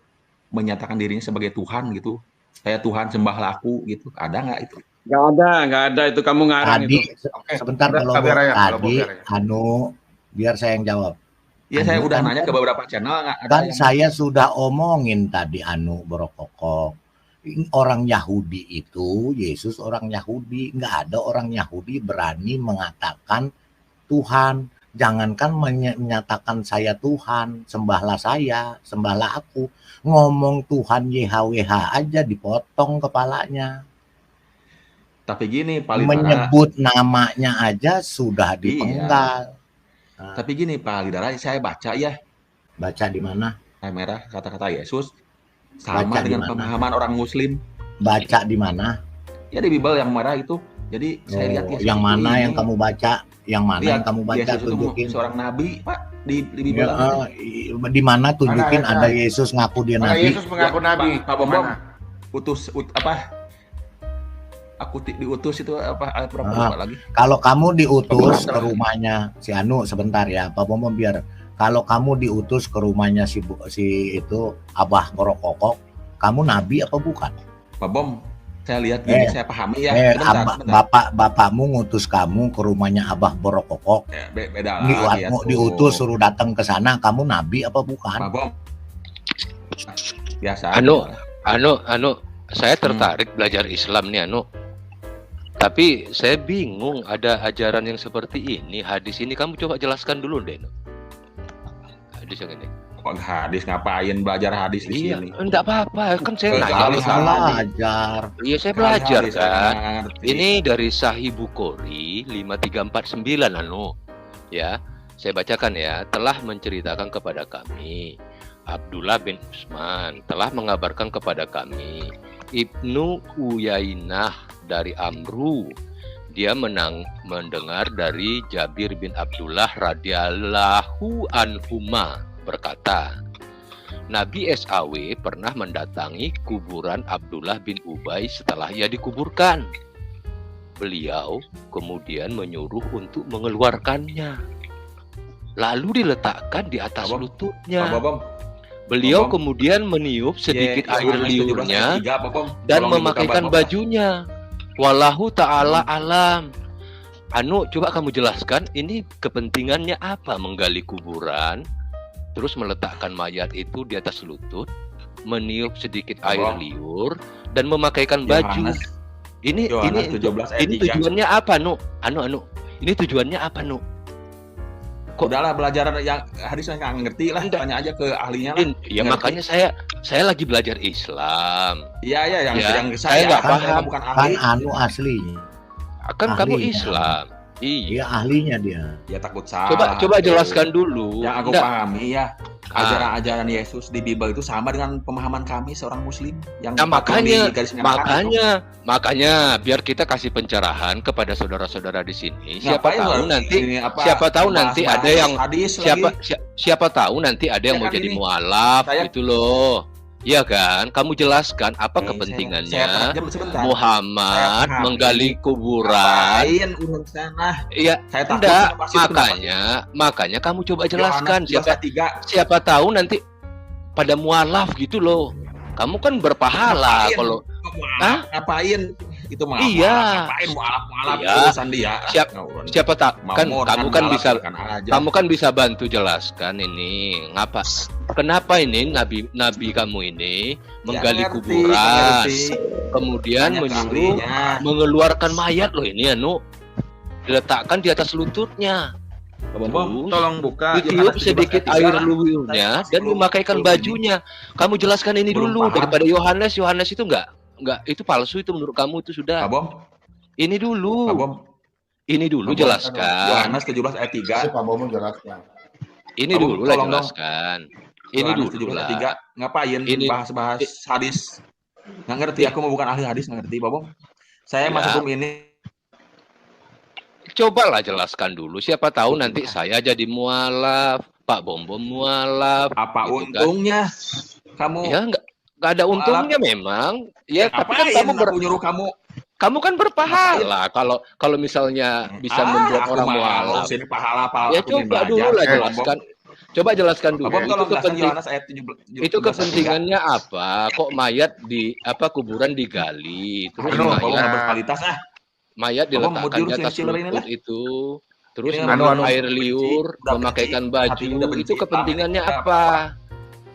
menyatakan dirinya sebagai Tuhan gitu. Saya Tuhan sembahlah aku gitu. Ada nggak itu? Nggak ada itu kamu ngarang tadi itu. Oke. sebentar Udah, kalau biar aja, kalau tadi biar aja. biar saya yang jawab. Ya saya Anu udah kan- nanya ke beberapa channel nggak ada Kan yang saya sudah omongin tadi Borokokok. Orang Yahudi itu, Yesus orang Yahudi. Nggak ada orang Yahudi berani mengatakan Tuhan. Jangankan menyatakan saya Tuhan, sembahlah saya, sembahlah aku. Ngomong Tuhan YHWH aja dipotong kepalanya. Tapi gini Pak Lidara, Menyebut namanya aja sudah Iya. dipenggal. tapi gini Pak Lidara, saya baca ya Baca di mana? merah kata-kata Yesus sama Baca di dengan mana? pemahaman orang Muslim. Baca di mana? Ya di Bible yang merah itu. Jadi saya lihat Yesus yang itu mana ini. yang kamu baca? Yang mana Lihat, yang kamu baca? Yesus itu Tunjukin. seorang nabi Pak di Bible. Ya, di mana tunjukin Mana ada Yesus ngaku dia Mana nabi? Yesus mengaku nabi? Pak Bom, Mana? aku diutus itu apa berapa Ah. lupa lagi. Kalau kamu diutus Apa? ke rumahnya si Anu, sebentar ya, Pak Bom biar. Kalau kamu diutus ke rumahnya si itu Abah Borokokok, kamu nabi apa bukan? Pak Bom, saya lihat gini, saya pahami ya. Bapakmu ngutus kamu ke rumahnya Abah Borokokok. Ya, beda lagi ya. Diutus suruh datang ke sana, kamu nabi apa bukan? Pak Bom. Biasa. Anu, saya tertarik belajar Islam nih, Tapi saya bingung ada ajaran yang seperti ini, hadis ini. Kamu coba jelaskan dulu deh, hadis yang ini. Kok hadis ngapain belajar hadis di Iya, sini? enggak apa-apa, kan saya Enggak, nanya harus sama salah. kamu. Belajar. Iya, saya belajar Hadis kan. saya ngerti. Ini dari Sahih Bukhari 5349 ya. Saya bacakan ya, telah menceritakan kepada kami Abdullah bin Utsman telah mengabarkan kepada kami Ibnu Uyainah dari Amru, dia mendengar dari Jabir bin Abdullah radhiyallahu anhuma berkata, Nabi SAW pernah mendatangi kuburan Abdullah bin Ubay setelah ia dikuburkan. Beliau kemudian menyuruh untuk mengeluarkannya, lalu diletakkan di atas Pak lututnya. Bom. Beliau Bom. kemudian meniup sedikit air liurnya dan Tolong memakaikan dibuka, Bapak. bajunya. Wallahu ta'ala alam. Coba kamu jelaskan ini kepentingannya apa menggali kuburan, terus meletakkan mayat itu di atas lutut, meniup sedikit air liur dan memakaikan baju. Ini Yohanes 17 ayat 3. tujuannya apa, Ini tujuannya apa, Udahlah belajar yang hadis nggak ngerti lah, Enggak. tanya aja ke ahlinya lah. Ya Ngerti. makanya saya lagi belajar Islam. Iya yang Ya, yang saya nggak saya paham. bukan Kan ahli. Anu aslinya. Kan kamu Ahlinya. Islam. Iya. Dia ahlinya dia. Ya takut salah. Coba jelaskan dulu. Yang aku Enggak, pahami ya. ajaran-ajaran Yesus di Bible itu sama dengan pemahaman kami seorang Muslim yang Nah, dipakai di garis merah kan itu. makanya biar kita kasih pencerahan kepada saudara-saudara di sini. Siapa Ngapain tahu lu nanti ini apa, siapa tahu nanti bahas-bahas ada yang hadis lagi. siapa tahu nanti ada yang Ya mau kan jadi ini, mualaf saya- gitu loh. Iya kan? Kamu jelaskan apa Saya kepentingannya terjam sebentar. Muhammad Saya paham. menggali kuburan. Ngapain urun sana? Iya, Saya takut enggak. sama pasti itu Makanya kamu coba jelaskan Yohanes 13. siapa tahu nanti pada mualaf gitu loh. Kamu kan berpahala Ngapain? kalau Hah? Ngapain itu maaf? Iya. Ngapain mualaf Iya. urusan dia? siapa tahu kan kamu kan bisa aja. kamu kan bisa bantu jelaskan ini kenapa ini nabi kamu ini menggali ngerti, kuburan ngerti. kemudian Tanya ke menyuruh ahlinya. mengeluarkan mayat loh ini diletakkan di atas lututnya. Bom, tolong buka Ditiup Yohanes sedikit 17 ayat air 3. liurnya dan memakaikan bajunya. Kamu jelaskan ini Belum dulu paham. daripada Yohanes itu enggak itu palsu itu menurut kamu itu sudah. Pak Bom, Ini dulu. Pak Bom, Ini dulu Pak Bom, jelaskan. Yohanes 17 ayat 3. Tapi Pak Bomo jelaskan. Ini Pak Bom, dulu lah tolong dong. jelaskan. Ini Yohanes dulu 17 lah. ayat 3. Ngapain Ini- bahas-bahas hadis? Nggak ngerti, aku mau bukan ahli hadis, nggak ngerti, Pak Bom. Saya Ya. masuk room ini Cobalah jelaskan dulu. Siapa tahu nanti saya jadi mualaf, Pak Bombom mualaf. apa gitu kan. untungnya? Kamu Ya nggak ada untungnya memang. Ya tapi kan kamu aku nyuruh kamu kan berpahala kalau misalnya bisa membuat aku orang mau mualaf. sini pahala apa? Ya aku ingin coba dulu lah belajar. jelaskan. Coba jelaskan dulu. Pak Bom, tolong jelaskan kepenting- Yohanes ayat 17. itu kepentingannya apa? Kok mayat kuburan digali, terus Aduh, Pak Bom nggak mayat berkualitas ah. mayat Bom, diletakkan mau di jurus atas yang killer ini lutut itu, terus Ini minum anu, air benci, liur, udah memakaikan benci, hatinya udah baju. benci. Itu kepentingannya Ah, apa?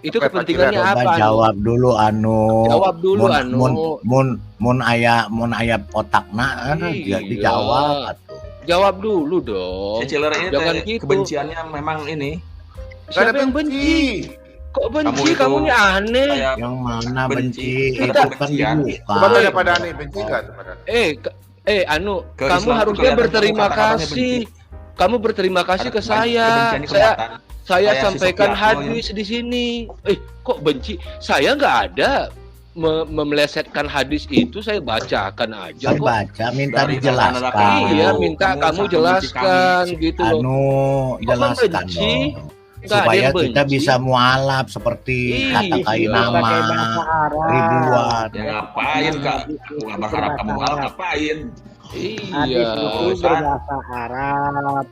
Itu Apa, kepentingannya Pak apa? Coba Anu? jawab dulu Jawab dulu, Anu. mun aya otakna Iya. dijawab atuh. Jawab dulu dong. Si Chiller ini Jangan teh, gitu. kebenciannya memang ini. Siapa yang benci? Kok benci? itu Kamu ini aneh. kayak Yang mana Benci. benci? Kita Itu kan kebencian. Coba dibuka. tanya pada Ani, benci nggak tuh pada Ani? Anu, Ke kamu Islam harusnya tuh kelihatan berterima kamu kata-katanya kasih. Kamu berterima kasih ke saya. Kebenciannya Saya kelihatan. Saya Kayak si sampaikan Sofiatno hadis di sini. Kok benci? Saya nggak ada memelesetkan hadis itu. Saya bacakan aja Saya kok. baca minta Dari dijelaskan. mana-mana Iya, kamu minta kamu sangat jelaskan membenci gitu loh. Anu Kok jelaskan membenci? dong. Nggak ada Supaya yang kita benci. bisa mualaf seperti Iya. kata kain nama Pakai bahasa Arab. ribuan. Ya ngapain Kak? Aku nggak berharap kamu malah ngapain? Hadis Iya. itu berbahasa Arab.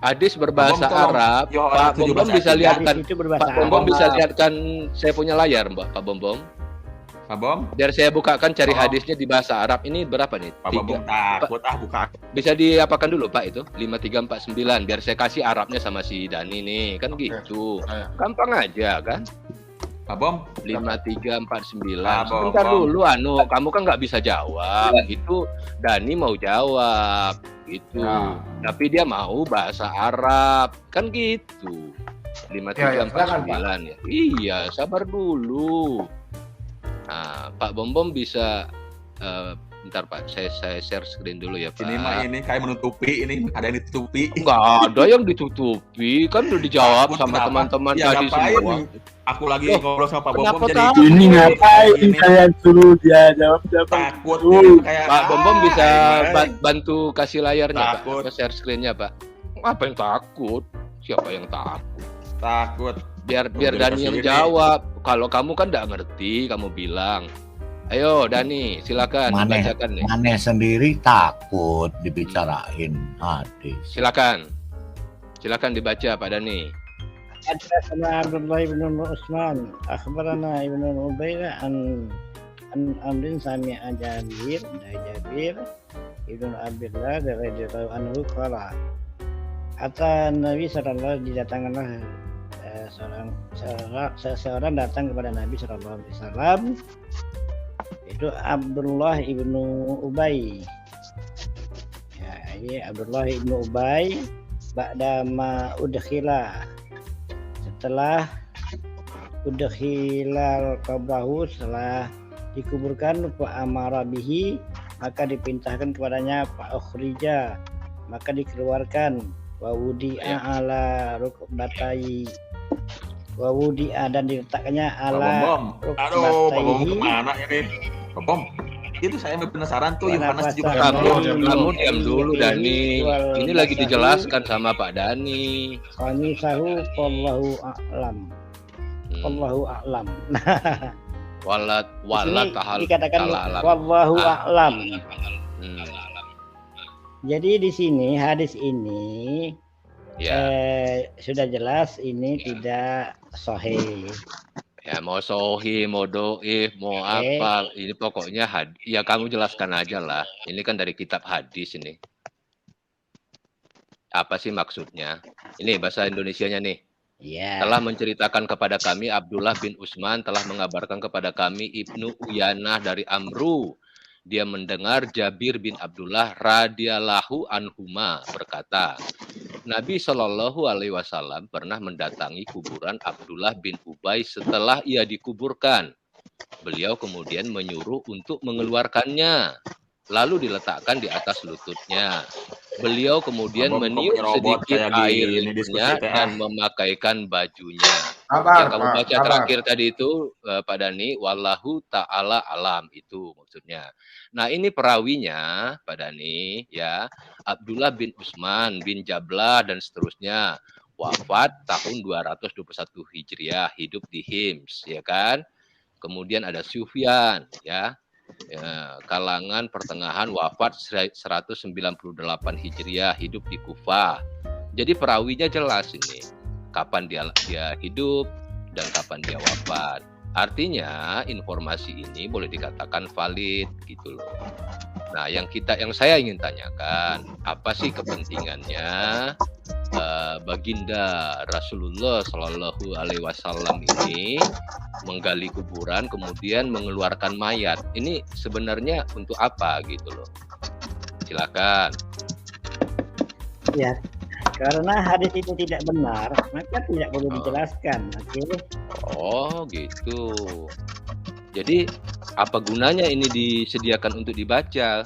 Hadis berbahasa Pak Bom, tolong. Arab. Yohanes Pak Bombom 17 bisa ayat lihatkan. Hadis itu berbahasa Pak Bombom Arab. bisa lihatkan saya punya layar, Mbak. Pak Bombom. Pak Bom, Biar saya bukakan cari Oh. hadisnya di bahasa Arab. Ini berapa nih? Pak Bom takut buka. Bisa diapakan dulu Pak itu 5349 biar saya kasih Arabnya sama si Dani nih kan Oke. gitu. Ayo. Gampang aja kan? Pak Bom, 5349. Ah, Bom, Sebentar Bom. dulu kamu kan nggak bisa jawab. Itu Dani mau jawab gitu. Ya. Tapi dia mau bahasa Arab. Kan gitu. 5349 ya. Iya, sabar dulu. Nah, Pak Bombom bisa bentar Pak, saya share screen dulu ya Pak. ini mah ini kayak menutupi ini ada yang ditutupi. Enggak ada yang ditutupi, kan udah dijawab Takut sama kenapa? teman-teman Ya, tadi ngapain? semua. Aku lagi Loh, ngobrol sama Pak kenapa Bom jadi takut? Ini ngapain Ini saya suruh dia jawab takut kayak Pak Bombom bisa gimana? bantu kasih layarnya Takut. Pak, share screen-nya Pak. Apa yang takut? Siapa yang takut? takut. Biar Udah Dani yang dikasih ini. jawab. Kalau kamu kan nggak ngerti, kamu bilang. Ayo Dani, silakan Maneh. bacakan nih. Maneh sendiri takut dibicarain hadis. Silakan. Silakan dibaca Pak Dani. حدثنا عبد الله بن عثمان أخبرنا ابن عبيد عن أمر سمع جابر ابن عبد الله رضي الله عنه قال أتى النبي صلى الله عليه وسلم didatangkanlah seseorang datang kepada Nabi Shallallahu Alaihi Wasallam, itu Abdullah ibnu Ubay. Ya, ini Abdullah ibnu Ubay ba'dama udkhila, setelah udkhilal qabrahu, setelah dikuburkan, fa amara bihi, maka dipintahkan kepadanya, fa ukhrija, maka dikeluarkan, wa wudi'a ala rukbatai, Wawudi'a dan diletakkannya ala Bom. Aduh, Bom rukbatayhi. kemana ini? Bom. Itu saya penasaran tuh Yohanes 17. Kamu diam dulu Dani. Ini lagi dijelaskan sama Pak Dani. Qamisahu wallahu a'lam. Wallahu a'lam. Walat Ini tahal dikatakan alam. wallahu a'lam. Hmm. Jadi di sini hadis ini Ya, sudah jelas ini tidak sahih. ya mau sohi, mau doif, mau Oke. apa, ini pokoknya ya kamu jelaskan aja lah. Ini kan dari kitab hadis ini. Apa sih maksudnya? Ini bahasa Indonesianya nih. Ya. Telah menceritakan kepada kami Abdullah bin Utsman telah mengabarkan kepada kami Ibnu Uyanah dari Amru. Dia mendengar Jabir bin Abdullah radhiyallahu anhuma berkata, Nabi Shallallahu Alaihi Wasallam pernah mendatangi kuburan Abdullah bin Ubay setelah ia dikuburkan. Beliau kemudian menyuruh untuk mengeluarkannya, lalu diletakkan di atas lututnya. Beliau kemudian Abang meniup kok robot sedikit kayak air gini liurnya diskusi, dan memakaikan bajunya. Sabar, Yang kamu Pak, baca sabar. terakhir tadi itu Pak Dani, wallahu ta'ala alam, itu maksudnya. Nah ini perawinya Pak Dani ya, Abdullah bin Utsman bin Jablah dan seterusnya, wafat tahun 221 Hijriah, hidup di Hims ya kan. Kemudian ada Sufyan ya, kalangan pertengahan, wafat 198 Hijriah, hidup di Kufah. Jadi perawinya jelas ini, kapan dia hidup dan kapan dia wafat. Artinya informasi ini boleh dikatakan valid gitu loh. Nah, yang saya ingin tanyakan, apa sih kepentingannya baginda Rasulullah Shallallahu Alaihi Wasallam ini menggali kuburan kemudian mengeluarkan mayat? Ini sebenarnya untuk apa gitu loh? Silakan. Ya, karena hadis itu tidak benar, maka tidak perlu dijelaskan. Oke. Oh gitu. Jadi apa gunanya ini disediakan untuk dibaca?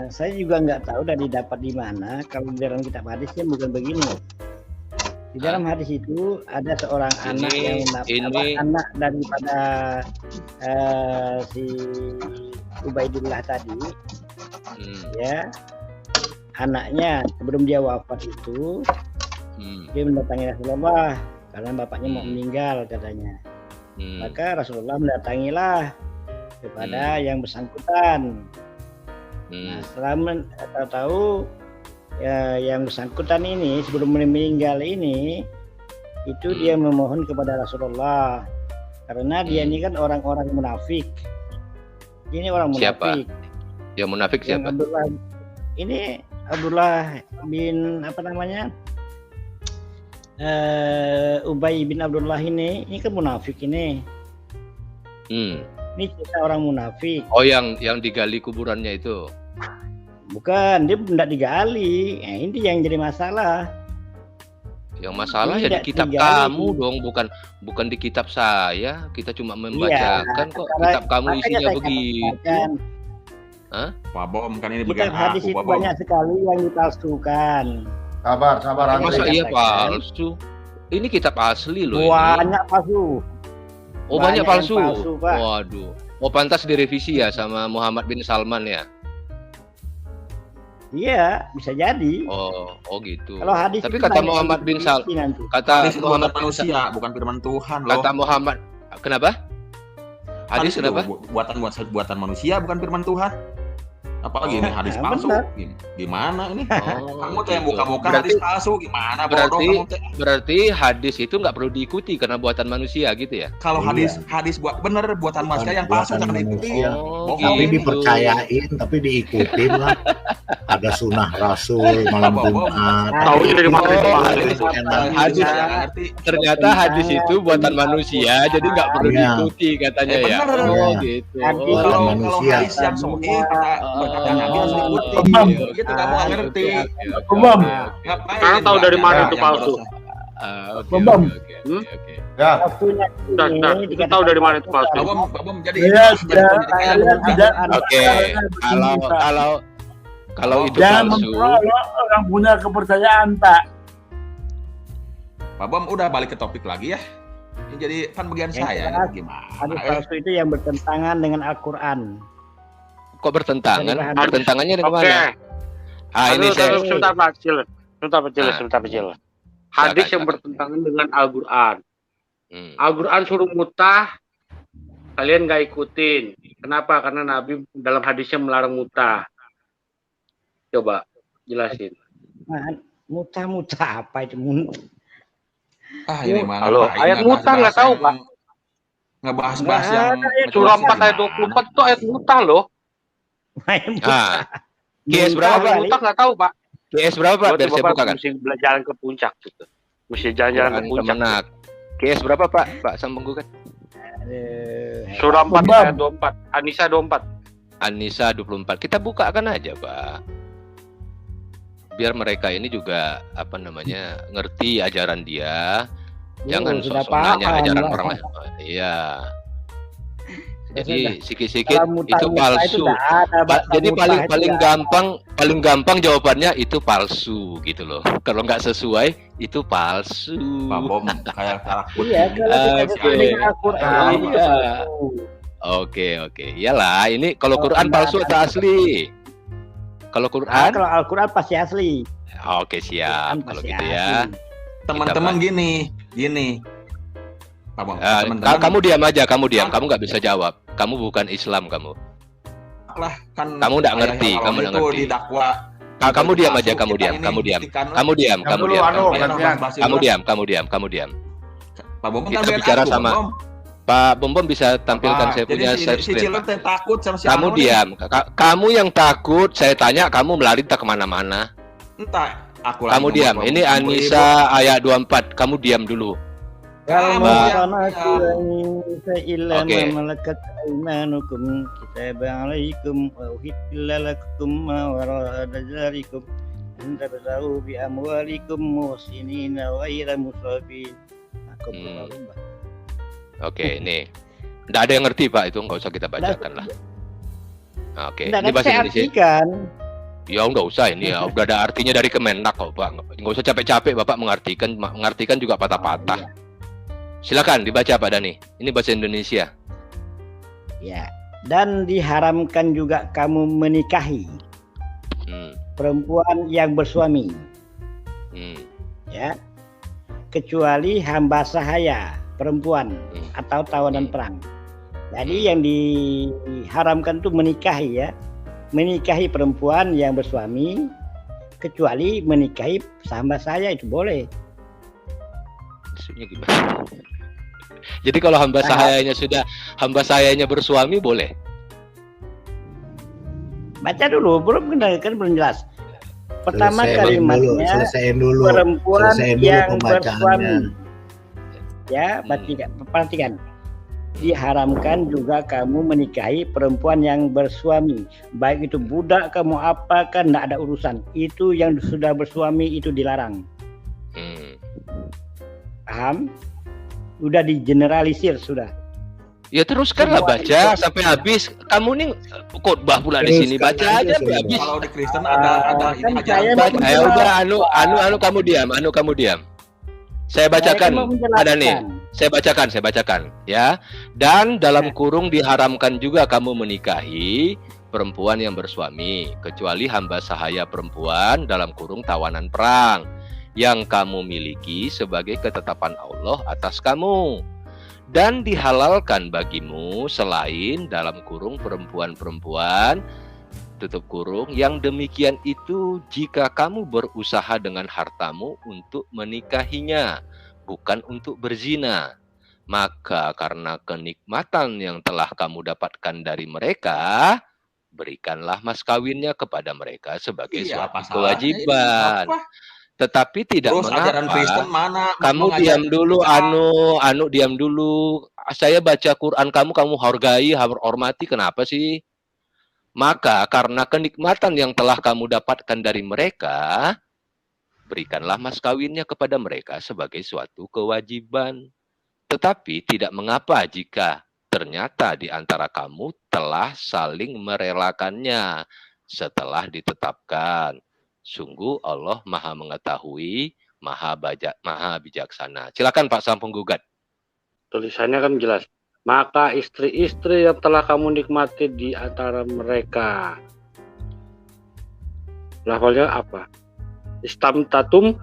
Saya juga nggak tahu dan didapat di mana. Kalau di dalam kitab hadisnya bukan begini. Di dalam hadis itu ada seorang anak yang anak daripada si Ubaidillah tadi, ya. Anaknya sebelum dia wafat itu dia mendatangi Rasulullah karena bapaknya mau meninggal katanya. Maka Rasulullah mendatangilah kepada yang bersangkutan. Nah, setelah tahu ya, yang bersangkutan ini sebelum meninggal ini itu dia memohon kepada Rasulullah karena dia ini kan orang-orang munafik. Ini orang munafik. Siapa? Yang munafik siapa? Ini Abdullah bin apa namanya? Ubay bin Abdullah ini kan munafik ini. Ini cerita orang munafik. Oh, yang digali kuburannya itu. Bukan, dia tidak digali. Ini yang jadi masalah. Yang masalah ya di kitab kamu dong, bukan di kitab saya. Kita cuma membacakan kok. Kitab kamu isinya begitu. Hah? Pak Bom, kan ini Kitab bagian hadis aku, itu Pak Bom. banyak sekali yang dipalsukan. Sabar, Masa iya palsu? Ini kitab asli loh. Banyak palsu. Oh, banyak palsu. Pak. Waduh. Oh, pantas direvisi ya sama Muhammad bin Salman ya? Iya, bisa jadi. Oh gitu. Kalau hadis tapi itu kata banyak Muhammad bin Salman, Hadis itu buatan manusia, bukan firman Tuhan loh. kata Muhammad, kenapa? Hadis itu kenapa? buatan manusia, bukan firman Tuhan. Apalagi ini hadis palsu. Gimana ini? Kamu tuh yang buka-buka hadis palsu, gimana? Berarti hadis itu nggak perlu diikuti karena buatan manusia gitu ya? Kalau hadis bener buatan manusia yang palsu jangan diikuti ya. Tapi dipercayain, tapi diikutin lah. Ada sunnah Rasul malam Jumat. Tahu dari mana itu hadis? Ternyata hadis itu buatan manusia, jadi nggak perlu diikuti katanya ya. Oh gitu. Kalau hadis yang sahih Nabi harus diikuti. Gitu kamu nggak ngerti. Bom. Sekarang tahu dari mana itu palsu? Bom. Ya. Kita tahu dari mana itu palsu. Bom jadi. Oke. Kalau itu jangan palsu. memperolok orang punya kepercayaan, Pak. Pak Bom udah balik ke topik lagi ya. Ini jadi kan bagian Yang saya jelas, gimana? hadis palsu itu yang bertentangan dengan Al-Quran. Kok bertentangan? Dari bahan- Bertentangannya dengan Oke. mana? Ah, ini saya Sebentar Pak Cil. Sebentar Pak Cil, Ah. sebentar Pak Cil. Hadis yang Silakan. bertentangan dengan Al-Quran. Hmm. Al-Quran suruh mutah, kalian nggak ikutin. Kenapa? Karena Nabi dalam hadisnya melarang mutah. Coba jelasin. Muta apa itu? Ini mah Halo, ngapain ayat mutah nggak tahu, Pak. Ngebahas-bahas Nggak yang ada, Surah 4 gimana? ayat 24 itu ayat mutah loh. Ah, QS berapa, Pak? Mutah nggak tahu, Pak. QS berapa, Pak? Biar Berarti saya Bapak buka kan. mesti jalan ke puncak gitu. Mesti jalan-jalan ke Quran puncak. Kemenak. QS berapa, Pak? Pak sambung gugat. Surah 4 ayat 24. Anisa 24. Anisa 24. Kita bukakan aja, Pak. Biar mereka ini juga apa namanya ngerti ajaran dia. Jangan sudah sok-sok nanya paham ajaran lah. orang lain. Iya. Jadi sudah. sikit-sikit Kalau muta-muta itu itu palsu. nggak ada, Jadi muta paling itu paling nggak paling gampang jawabannya itu palsu gitu loh. Kalau nggak sesuai itu palsu. Pak Bom kayak takut. Iya, kalau kita Oke. sesuai dengan Al-Quran. Iya. Oke. Iyalah, ini kalau Quran palsu atau asli? Kalau Quran? Kalau Al-Quran pasti asli. Oke, siap. Quran Kalau pasti gitu asli. ya. Teman-teman gini. Pak Bom, Kamu diam aja, kamu nggak bisa jawab. Kamu bukan Islam kamu. lah kan Kamu nggak ayah ngerti, yang kamu orang nggak itu ngerti. didakwa. Kamu diam aja, Kita kamu diam. ini Kamu diam. buktikan lah. Kamu diam. Kamu diam. Pak Bom kan Kita band bicara aku, sama- Bom. Pak Bom bisa tampilkan saya Jadi punya si screen. Cilek teh takut sama si Kamu Anu nih. diam. Kamu yang takut. Saya tanya, kamu melari tak kemana-mana. Entah. Aku lagi Kamu ngomong diam. sama Ini ibu-ibu. Anissa ayat 24. Kamu diam dulu. Kamu yang- Oke. malakat aimanukum kitaba alaikum wa uhilla lakum ma wara'a dzalikum an tabtahu bi amwalikum muhsinina ghaira musafin. Oke, ini. Nggak ada yang ngerti, Pak. Itu nggak usah kita bacakan lah. Oke, ini bahasa saya Indonesia. artikan. Ya nggak usah ini ya. Udah ada artinya dari Kemenak kok, Pak. Nggak usah capek-capek Bapak mengartikan juga patah-patah. Silakan dibaca Pak Dani. Ini bahasa Indonesia. Ya. Dan diharamkan juga kamu menikahi perempuan yang bersuami. Ya. Kecuali hamba sahaya perempuan atau tawanan perang. Jadi yang diharamkan itu menikahi ya. Menikahi perempuan yang bersuami kecuali menikahi hamba saya itu boleh. Maksudnya gimana? Jadi kalau hamba sahayanya bersuami boleh. Baca dulu, belum jelas. Pertama kalimatnya selesaiin dulu perempuan yang pembacaannya. bersuami. Ya, perhatikan. Diharamkan juga kamu menikahi perempuan yang bersuami. Baik itu budak kamu apa kan tidak ada urusan. Itu yang sudah bersuami itu dilarang. Paham? Udah digeneralisir sudah. Ya teruskanlah baca sampai habis. Kamu nih khotbah pula di sini. Baca aja sampai habis. Kalau di Kristen ada ini ajaran. Ya udah anu kamu diam. Saya bacakan ada nih. Saya bacakan ya. Dan dalam kurung diharamkan juga kamu menikahi perempuan yang bersuami kecuali hamba sahaya perempuan dalam kurung tawanan perang yang kamu miliki sebagai ketetapan Allah atas kamu. Dan dihalalkan bagimu selain dalam kurung perempuan-perempuan tutup kurung yang demikian itu jika kamu berusaha dengan hartamu untuk menikahinya, bukan untuk berzina. Maka karena kenikmatan yang telah kamu dapatkan dari mereka, berikanlah mas kawinnya kepada mereka sebagai suatu kewajiban. Tetapi tidak Terus ajaran Kristen mana? Kamu diam dulu, anu diam dulu. Saya baca Quran kamu hargai, hormati. Kenapa sih? Maka karena kenikmatan yang telah kamu dapatkan dari mereka, berikanlah mas kawinnya kepada mereka sebagai suatu kewajiban. Tetapi tidak mengapa jika ternyata di antara kamu telah saling merelakannya setelah ditetapkan. Sungguh Allah Maha mengetahui maha bijaksana. Silakan Pak sang penggugat. Tulisannya kan jelas. Maka istri-istri yang telah kamu nikmati di antara mereka. Lafalnya apa? Istamtatum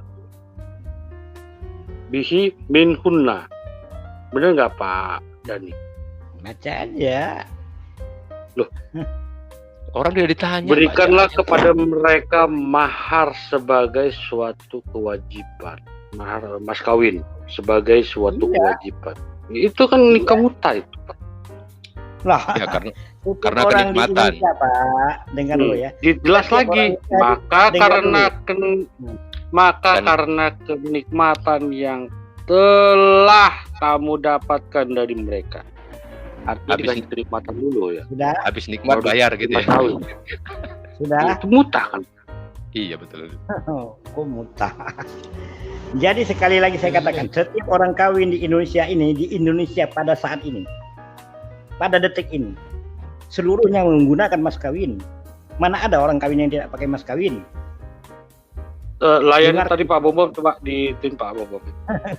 bihi minhunna. Bener nggak Pak Dani? Baca aja. Orang tidak ditanya. Berikanlah baca aja. kepada mereka mahar sebagai suatu kewajiban. Mahar mas kawin sebagai suatu kewajiban. Itu kan nikah muta itu, Pak. Lah, Ya karena setiap karena orang di kenikmatan. Indonesia, Pak, dengar dulu ya. Jelas Setiap lagi. orang di- Maka dengar karena Dan- karena kenikmatan yang telah kamu dapatkan dari mereka. Artinya Habis dikasih kenikmatan dulu ya. Sudah, habis nikmat bayar gitu Mas ya. kawin. sudah. Itu muta kan. Iya betul. Kok muta. Jadi sekali lagi saya katakan, setiap orang kawin di Indonesia ini, di Indonesia pada saat ini, pada detik ini, seluruhnya menggunakan mas kawin. Mana ada orang kawin yang tidak pakai mas kawin? Layani Dengar. tadi Pak Bobom, coba di tim Pak Bobom.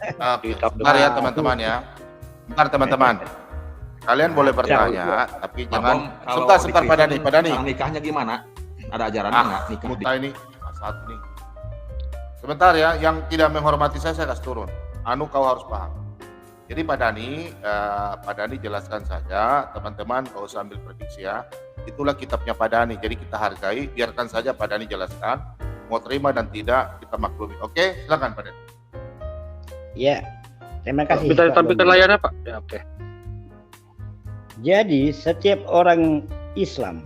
Bentar ya teman-teman ya. Bentar teman-teman. Kalian boleh bertanya, tapi Pak jangan. Bom, kalau Sebentar di Pak Dani, Kristen, Pak Dani. cara nikahnya gimana? Ada ajarannya nggak nikah? Muta ini saat ini. Sebentar ya, yang tidak menghormati saya kasih turun. Anu kau harus paham. Jadi Pak Dani jelaskan saja, teman-teman kau usah ambil prediksi ya. Itulah kitabnya Pak Dani, jadi kita hargai, biarkan saja Pak Dani jelaskan. Mau terima dan tidak kita maklumi. Oke, silakan Pak Dani. Ya, terima kasih. Minta Pak ditampilkan Bambang. layarnya Pak. Ya, oke. Jadi setiap orang Islam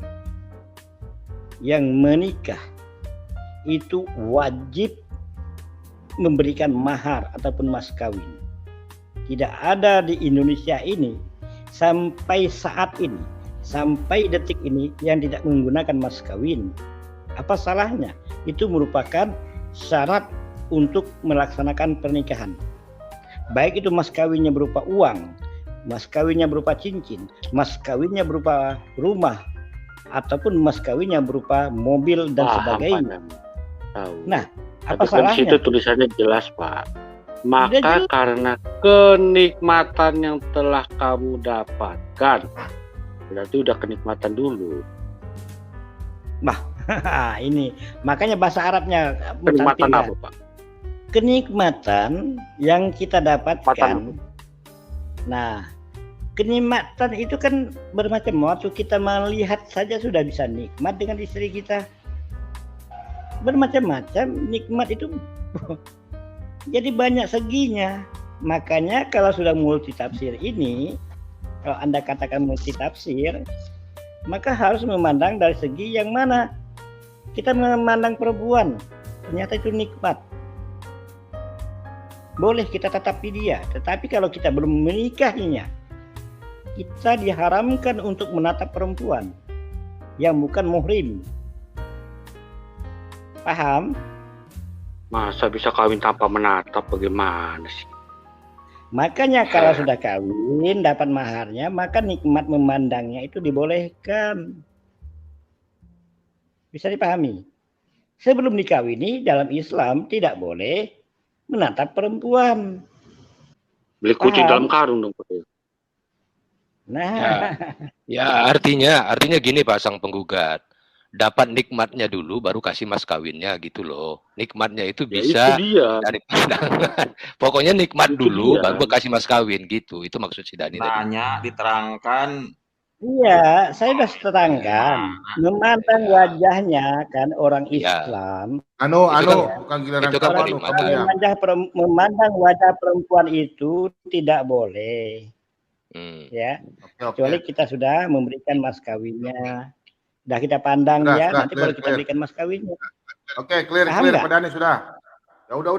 yang menikah itu wajib memberikan mahar ataupun mas kawin. Tidak ada di Indonesia ini sampai saat ini, sampai detik ini yang tidak menggunakan mas kawin. Apa salahnya? Itu merupakan syarat untuk melaksanakan pernikahan. Baik itu mas kawinnya berupa uang, mas kawinnya berupa cincin, mas kawinnya berupa rumah, ataupun mas kawinnya berupa mobil dan Paham, sebagainya. Pak. Tahu. Nah, apa Tapi kan situ salahnya? tulisannya jelas Pak. Maka jelas. karena kenikmatan yang telah kamu dapatkan, berarti udah kenikmatan dulu. Ini makanya bahasa Arabnya Kenikmatan tampilkan. apa Pak? Kenikmatan yang kita dapatkan. Kenikmatan. Nah, kenikmatan itu kan bermacam. Waktu kita melihat saja sudah bisa nikmat dengan istri kita. Bermacam-macam nikmat itu. Jadi banyak seginya. Makanya kalau sudah multitafsir ini, kalau Anda katakan multitafsir, maka harus memandang dari segi yang mana. Kita memandang perempuan, ternyata itu nikmat. Boleh kita tetapi dia, tetapi kalau kita belum menikahinya, kita diharamkan untuk menatap perempuan yang bukan muhrim. Paham? Masa bisa kawin tanpa menatap, bagaimana sih? Makanya kalau sudah kawin dapat maharnya, maka nikmat memandangnya itu dibolehkan. Bisa dipahami? Sebelum dikawini dalam Islam tidak boleh menatap perempuan. Beli kucing Paham? dalam karung dong Pak. Nah, Ya artinya gini Pak sang penggugat. Dapat nikmatnya dulu baru kasih mas kawinnya gitu loh. Nikmatnya itu Ya, bisa itu dia. dari pandangan. Pokoknya nikmat Itu dulu dia. baru kasih mas kawin gitu. Itu maksud si Dani tadi. Tanya, diterangkan. iya, saya sudah terangkan. Memandang wajahnya kan orang Iya. Islam. Anu, Itu bukan giliran itu kan kamu, anu, kenikmatan. kamu ya. Memandang wajah perempuan itu tidak boleh, Hmm. ya. Oke. Kecuali kita sudah memberikan mas kawinnya. Sudah kita pandang Sudah, ya, sudah, nanti clear, baru kita clear. berikan mas kawinnya. Oke, clear Paham nggak? Pak Dani sudah. Ya udah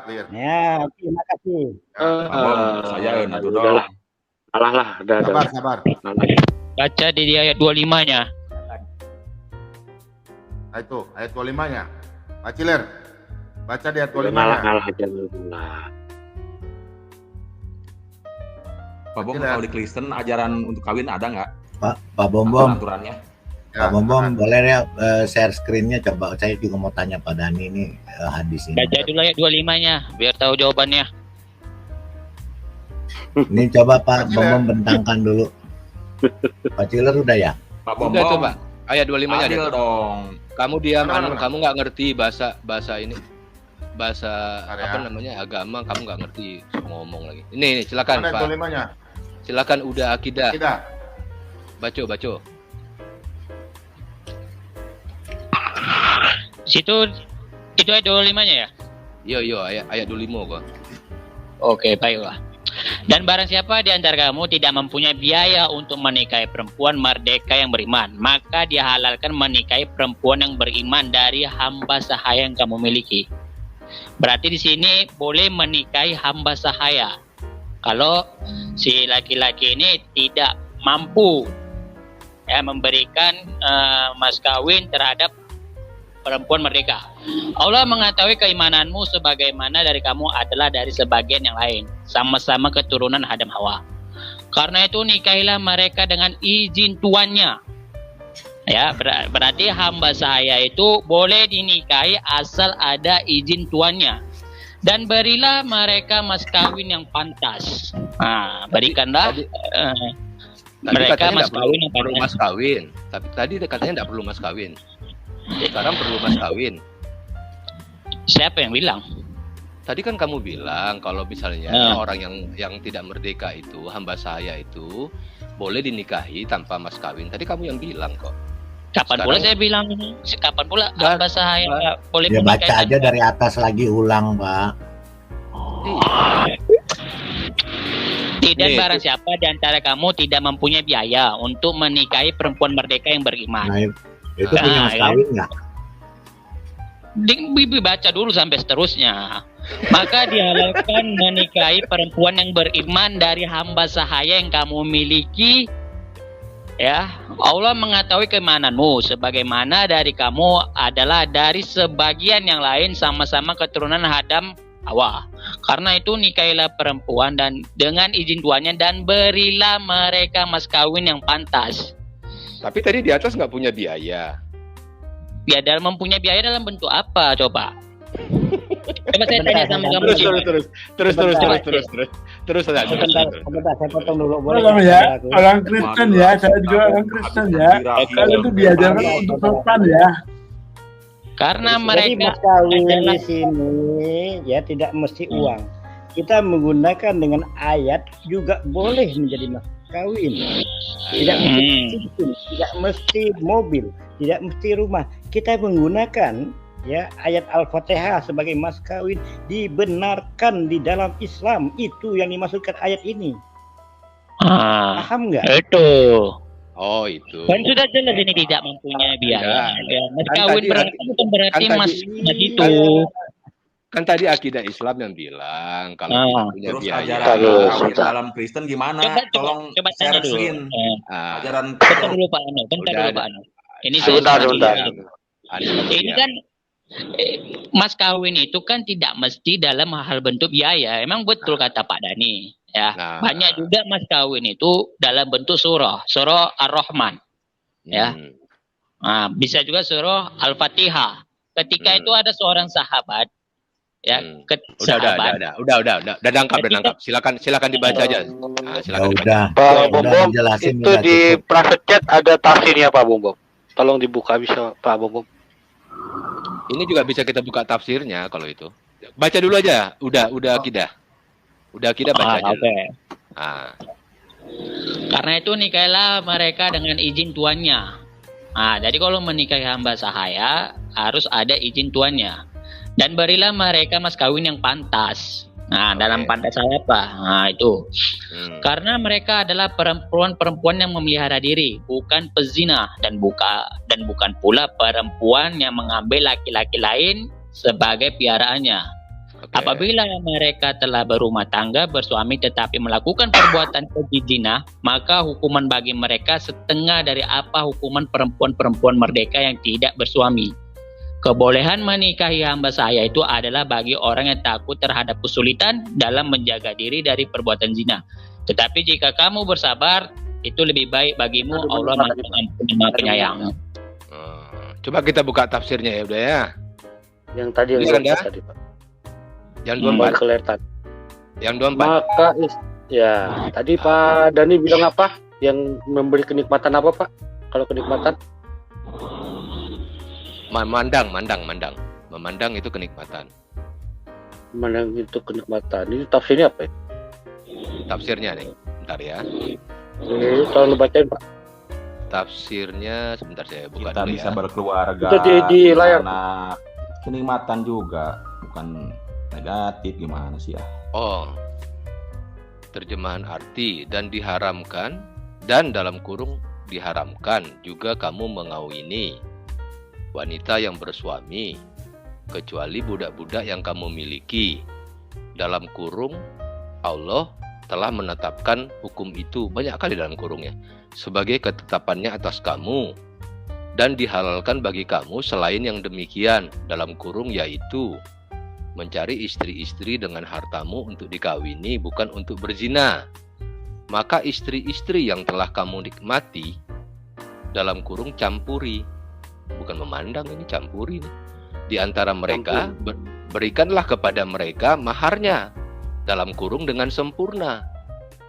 clear. Ya, terima kasih. Pak Bom, saya nadu udahlah. dong. Salah lah, udah. Sabar. Salah. Baca di ayat 25-nya. Nah itu, ayat 25-nya. Pak Ciler, baca di ayat 25-nya. Ngalah aja dulu lah. Pak Bom, Tidak. kalau di Kristen ajaran untuk kawin ada nggak? Pak Bom, Aturannya? Pak Bom boleh ya share screen-nya, coba saya juga mau tanya Pak Dani ini hadis ini. Baca dulu ayat 25-nya biar tahu jawabannya. Ini coba Pak Bom bentangkan dulu. Pak Ciler udah ya? Pak Bom. Udah coba. Ayat 25-nya Adil ada. dong. Kamu diam, Mana? kamu nggak ngerti bahasa ini. Bahasa Area. apa namanya? Agama, kamu nggak ngerti ngomong lagi. Ini silakan Mana Pak. itu limanya? Silakan udah akidah. Tidak. Baco. Situ itu ayat 25-nya ya? Yo ayat 25 kok. Oke, baiklah. Dan barang siapa di antara kamu tidak mempunyai biaya untuk menikahi perempuan merdeka yang beriman, maka dia halalkan menikahi perempuan yang beriman dari hamba sahaya yang kamu miliki. Berarti di sini boleh menikahi hamba sahaya. Kalau si laki-laki ini tidak mampu ya memberikan mas kawin terhadap perempuan merdeka. Allah mengetahui keimananmu sebagaimana dari kamu adalah dari sebagian yang lain, sama-sama keturunan Adam Hawa. Karena itu nikahilah mereka dengan izin tuannya. Ya, berarti hamba sahaya itu boleh dinikahi asal ada izin tuannya. Dan berilah mereka mas kawin yang pantas. Nah, berikanlah mereka katanya mas nggak kawin yang perlu pantas. mas kawin. Tapi tadi katanya nggak perlu mas kawin. Sekarang perlu mas kawin. Siapa yang bilang? Tadi kan kamu bilang kalau misalnya orang yang tidak merdeka itu, hamba sahaya itu boleh dinikahi tanpa mas kawin. Tadi kamu yang bilang kok. Kapan pula saya bilang? Kapan pula hamba sahaya boleh Ya baca menikahi aja dari atas lagi ulang Pak. Tidak Nih, barang siapa di antara kamu tidak mempunyai biaya untuk menikahi perempuan merdeka yang beriman. Nah, itu punya mas kawin nggak? Bibi baca dulu sampai seterusnya. Maka dihalalkan menikahi perempuan yang beriman dari hamba sahaya yang kamu miliki. Ya, Allah mengetahui keimananmu sebagaimana dari kamu adalah dari sebagian yang lain sama-sama keturunan Adam Hawa. Karena itu nikahilah perempuan dan dengan izin tuannya dan berilah mereka mas kawin yang pantas. Tapi tadi di atas nggak punya biaya. Ya, dalam mempunyai biaya dalam bentuk apa coba? Coba saya tanya sama kamu. Terus. Sebentar, saya potong dulu. Boleh Tolong ya? ya, orang Kristen ya, saya juga orang Kristen ya. Kalian itu diajarkan untuk sopan ya. Karena Jadi mereka mas kawin adalah di sini ya tidak mesti uang. Kita menggunakan dengan ayat juga boleh menjadi mas kawin. Tidak mesti cincin, tidak mesti mobil, tidak mesti rumah. Kita menggunakan ya ayat Al-Fatihah sebagai mas kawin dibenarkan di dalam Islam. Itu yang dimaksudkan ayat ini. Paham nggak? Itu. Oh itu. Kan sudah jelas ini tidak mempunyai biaya. Ya, mas Kan kawin tadi- berarti bukan berarti kan mas tadi- itu. Kan tadi akidah Islam yang bilang kalau tidak punya Terus biaya. ajaran dalam Kristen gimana? Tolong Coba share tanya dulu. screen. Ah, Ajaran Bentar dulu Pak Ano, bentar Udah dulu ada. Pak Ano. Ini Sebentar. Ini kan mas kawin itu kan tidak mesti dalam hal bentuk biaya. Emang betul kata Pak Dani. Ya, Nah. banyak juga mas kawin itu dalam bentuk surah Ar-Rahman. Ya. Nah, bisa juga surah Al-Fatihah. Ketika itu ada seorang sahabat, ya, Udah nangkap. Silakan dibaca aja. Nah, silakan dibaca. Udah. Pak Udah Bom Bom, dijelasin, itu udah di cukup. private chat ada tafsirnya Pak Bom Bom. Tolong dibuka bisa Pak Bom Bom. Ini juga bisa kita buka tafsirnya kalau itu. Baca dulu aja. Udah akidah. Udah akidah baca aja. Oke. Ah. Karena itu nikahilah mereka dengan izin tuannya. Nah, jadi kalau menikahi hamba sahaya harus ada izin tuannya. Dan berilah mereka mas kawin yang pantas. Nah, dalam pantas apa? Nah, itu. Karena mereka adalah perempuan-perempuan yang memelihara diri, bukan pezina dan bukan pula perempuan yang mengambil laki-laki lain sebagai piaraannya. Apabila mereka telah berumah tangga bersuami tetapi melakukan perbuatan keji zina, maka hukuman bagi mereka setengah dari apa hukuman perempuan-perempuan merdeka yang tidak bersuami. Kebolehan menikahi hamba sahaya itu adalah bagi orang yang takut terhadap kesulitan dalam menjaga diri dari perbuatan zina. Tetapi jika kamu bersabar, itu lebih baik bagimu. Allah Maha Pengampun dan Maha Penyayang. Coba kita buka tafsirnya ya udah ya. Yang tadi yang Tulisan dah. tadi Pak. Yang Mbak 24. kelihatan. Yang 24. Maka ya tadi Pak Dani bilang apa? Yang memberi kenikmatan apa Pak? Kalau kenikmatan? Memandang. Memandang itu kenikmatan. Mana itu kenikmatan? Ini tafsirnya apa ya? Tafsirnya nih, bentar ya. Ini tolong bacain Pak. Tafsirnya sebentar saya buka Kita dulu bisa ya. berkeluarga, Itu di layar. anak, kenikmatan juga, bukan negatif gimana sih ya? Oh, terjemahan arti dan diharamkan dan dalam kurung diharamkan juga kamu mengawini wanita yang bersuami kecuali budak-budak yang kamu miliki. Dalam kurung Allah telah menetapkan hukum itu, banyak kali dalam kurungnya, sebagai ketetapannya atas kamu, dan dihalalkan bagi kamu selain yang demikian dalam kurung, yaitu mencari istri-istri dengan hartamu untuk dikawini, bukan untuk berzina. Maka istri-istri yang telah kamu nikmati dalam kurung campuri, bukan memandang, ini campuri nih. Di antara mereka berikanlah kepada mereka maharnya dalam kurung dengan sempurna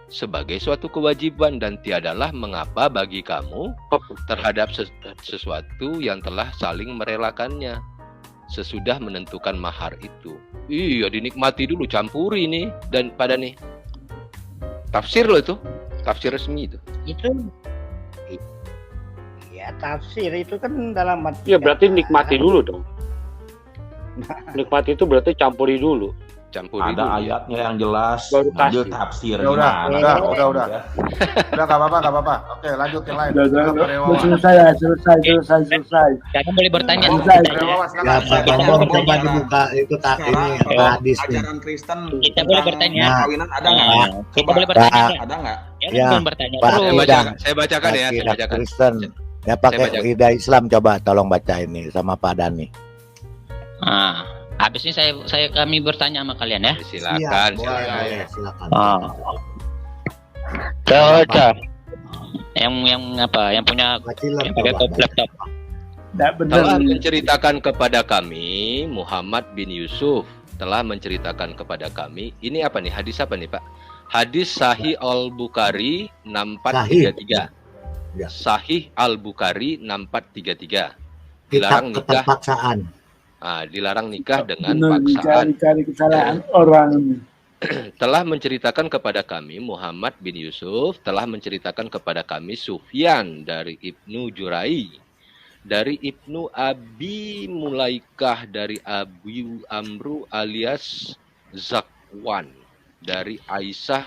sebagai suatu kewajiban, dan tiadalah mengapa bagi kamu terhadap sesuatu yang telah saling merelakannya sesudah menentukan mahar itu. Iya, dinikmati dulu, campuri nih. Dan pada nih tafsir loh, itu tafsir resmi itu. Ya tafsir itu kan dalam arti. Iya berarti nikmati dulu dong. Nikmati itu berarti campuri dulu. Campuri Ada dulu. ayatnya yang jelas, Baru ambil kasih. tafsir Ya udah, gimana? udah. Udah nggak apa-apa. Oke, lanjut yang lain. Udah selesai. Kamu boleh bertanya. Ya Pak Bambang coba dibuka itu tak ini hadis nih. Ajaran Kristen Kita boleh bertanya. perkawinan ada nggak? Nah, Kita boleh bertanya. Ada nggak? Ya, Ya, belum bertanya Pak terus. Saya bacakan ya, saya Akidah bacakan. Kristen. Ya pakai bacakan. akidah Islam, coba tolong baca ini sama Pak Dani. Nah, habis ini kami bertanya sama kalian ya. Silakan, Boleh, silakan. Baca. Yang apa? Yang punya Bacilah, yang pakai coba. laptop. Tidak telah benar. menceritakan kepada kami, Muhammad bin Yusuf telah menceritakan kepada kami. Ini apa nih? Hadis apa nih Pak? Hadis Sahih Al-Bukhari 6433. Ya. Sahih Al-Bukhari 6433. Kitab Dilarang nikah. keterpaksaan. Dilarang nikah dengan Benar, paksaan. cari kesalahan orang ini. Telah menceritakan kepada kami, Muhammad bin Yusuf telah menceritakan kepada kami Sufyan dari Ibnu Jurai, dari Ibnu Abi Mulaikah, dari Abu Amru alias Zakwan, dari Aisyah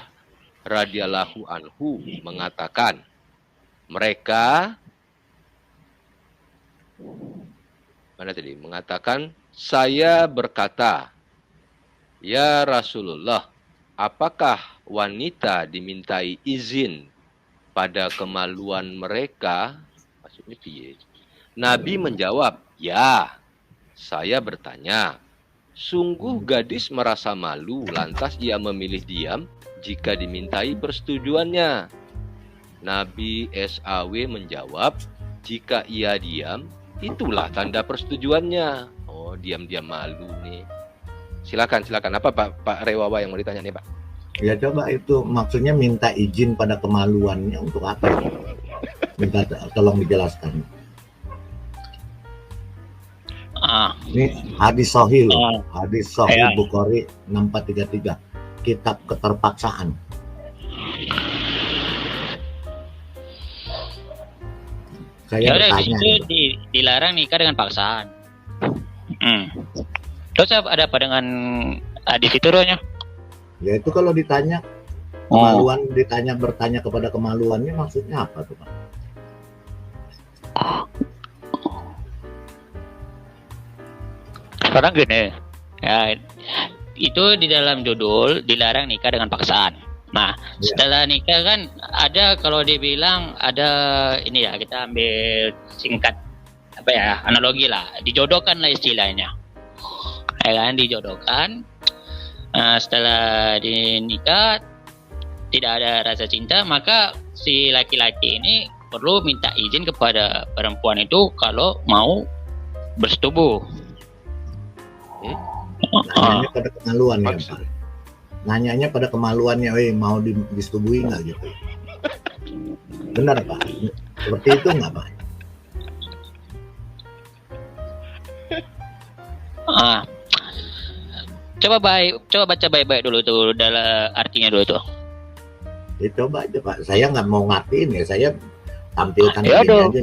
radhiyallahu anhu mengatakan, mereka mengatakan, saya berkata, ya Rasulullah, apakah wanita dimintai izin pada kemaluan mereka? Maksudnya piye? Nabi menjawab, ya. Saya bertanya, sungguh gadis merasa malu, lantas ia memilih diam jika dimintai persetujuannya. Nabi SAW menjawab, jika ia diam, itulah tanda persetujuannya. Oh, diam-diam malu nih. Silakan. Apa Pak Rewawa yang mau ditanya nih Pak? Ya coba itu maksudnya minta izin pada kemaluannya untuk apa? Minta tolong dijelaskan. Ini hadis sahih loh. Hadis sahih Bukhari 6433. Kitab keterpaksaan. Saya Ya udah, bertanya. itu dilarang nikah dengan paksaan. Terus ada apa dengan hadis itu rohnya? Ya itu kalau ditanya kemaluan, bertanya kepada kemaluannya maksudnya apa tuh Pak? Sekarang gini, ya, itu di dalam judul dilarang nikah dengan paksaan. Nah, setelah nikah kan ada, kalau dibilang ada ini ya, kita ambil singkat apa ya, analogi lah, dijodohkan lah istilahnya. Ya kan, dijodohkan. Nah, setelah dinikah tidak ada rasa cinta, maka si laki-laki ini perlu minta izin kepada perempuan itu kalau mau bersetubuh. Nanyanya pada kemaluan ya, Pak. Nanyanya pada kemaluannya, mau disetubuhi nggak gitu? Benar, Pak? Seperti itu nggak, Pak? Coba baca baik-baik dulu tuh dalam artinya dulu tuh. Ya, coba aja, Pak. Saya nggak mau ngertiin ya, saya tampilkan Ya ini udah. aja.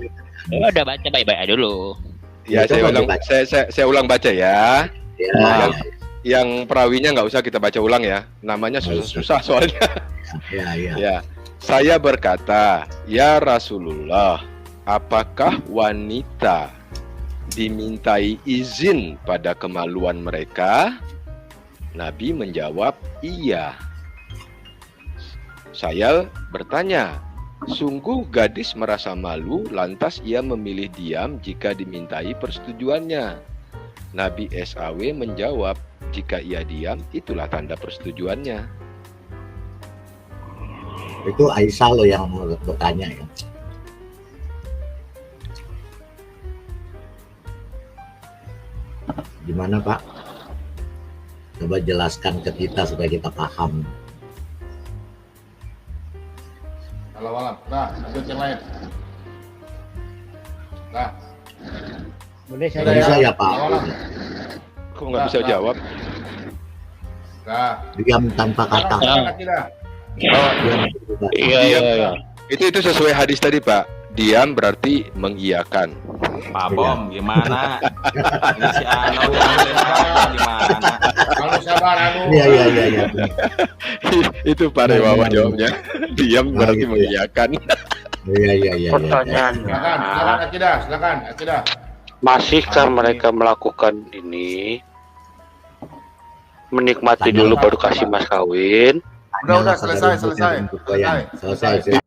Ya udah baca baik-baik dulu. Ya, saya ulang baca ya. Ya. Yang perawinya nggak usah kita baca ulang ya. Namanya susah-susah soalnya. Ya. Saya berkata, ya Rasulullah, apakah wanita dimintai izin pada kemaluan mereka? Nabi menjawab, iya. Saya bertanya, sungguh gadis merasa malu, lantas ia memilih diam jika dimintai persetujuannya. Nabi SAW menjawab, jika ia diam, itulah tanda persetujuannya. Itu Aisyah loh yang bertanya ya. Gimana, Pak? Coba jelaskan ke kita supaya kita paham. Kalau malam, nah, lanjut yang lain. Nah, Boleh Nggak bisa ya, Pak? Kok nggak bisa jawab? Nah, Diam tanpa kata. Iya. Itu sesuai hadis tadi, Pak. Diam berarti mengiyakan. Pak Bom, gimana? Ini si Ano gimana? Kalau sabar Anu. Iya. Itu Pak Rewawan jawabnya. Diam berarti mengiyakan. Iya. Pertanyaannya, Silakan Akidah. masihkah mereka melakukan ini? Menikmati dulu baru kasih mas kawin? Udah selesai.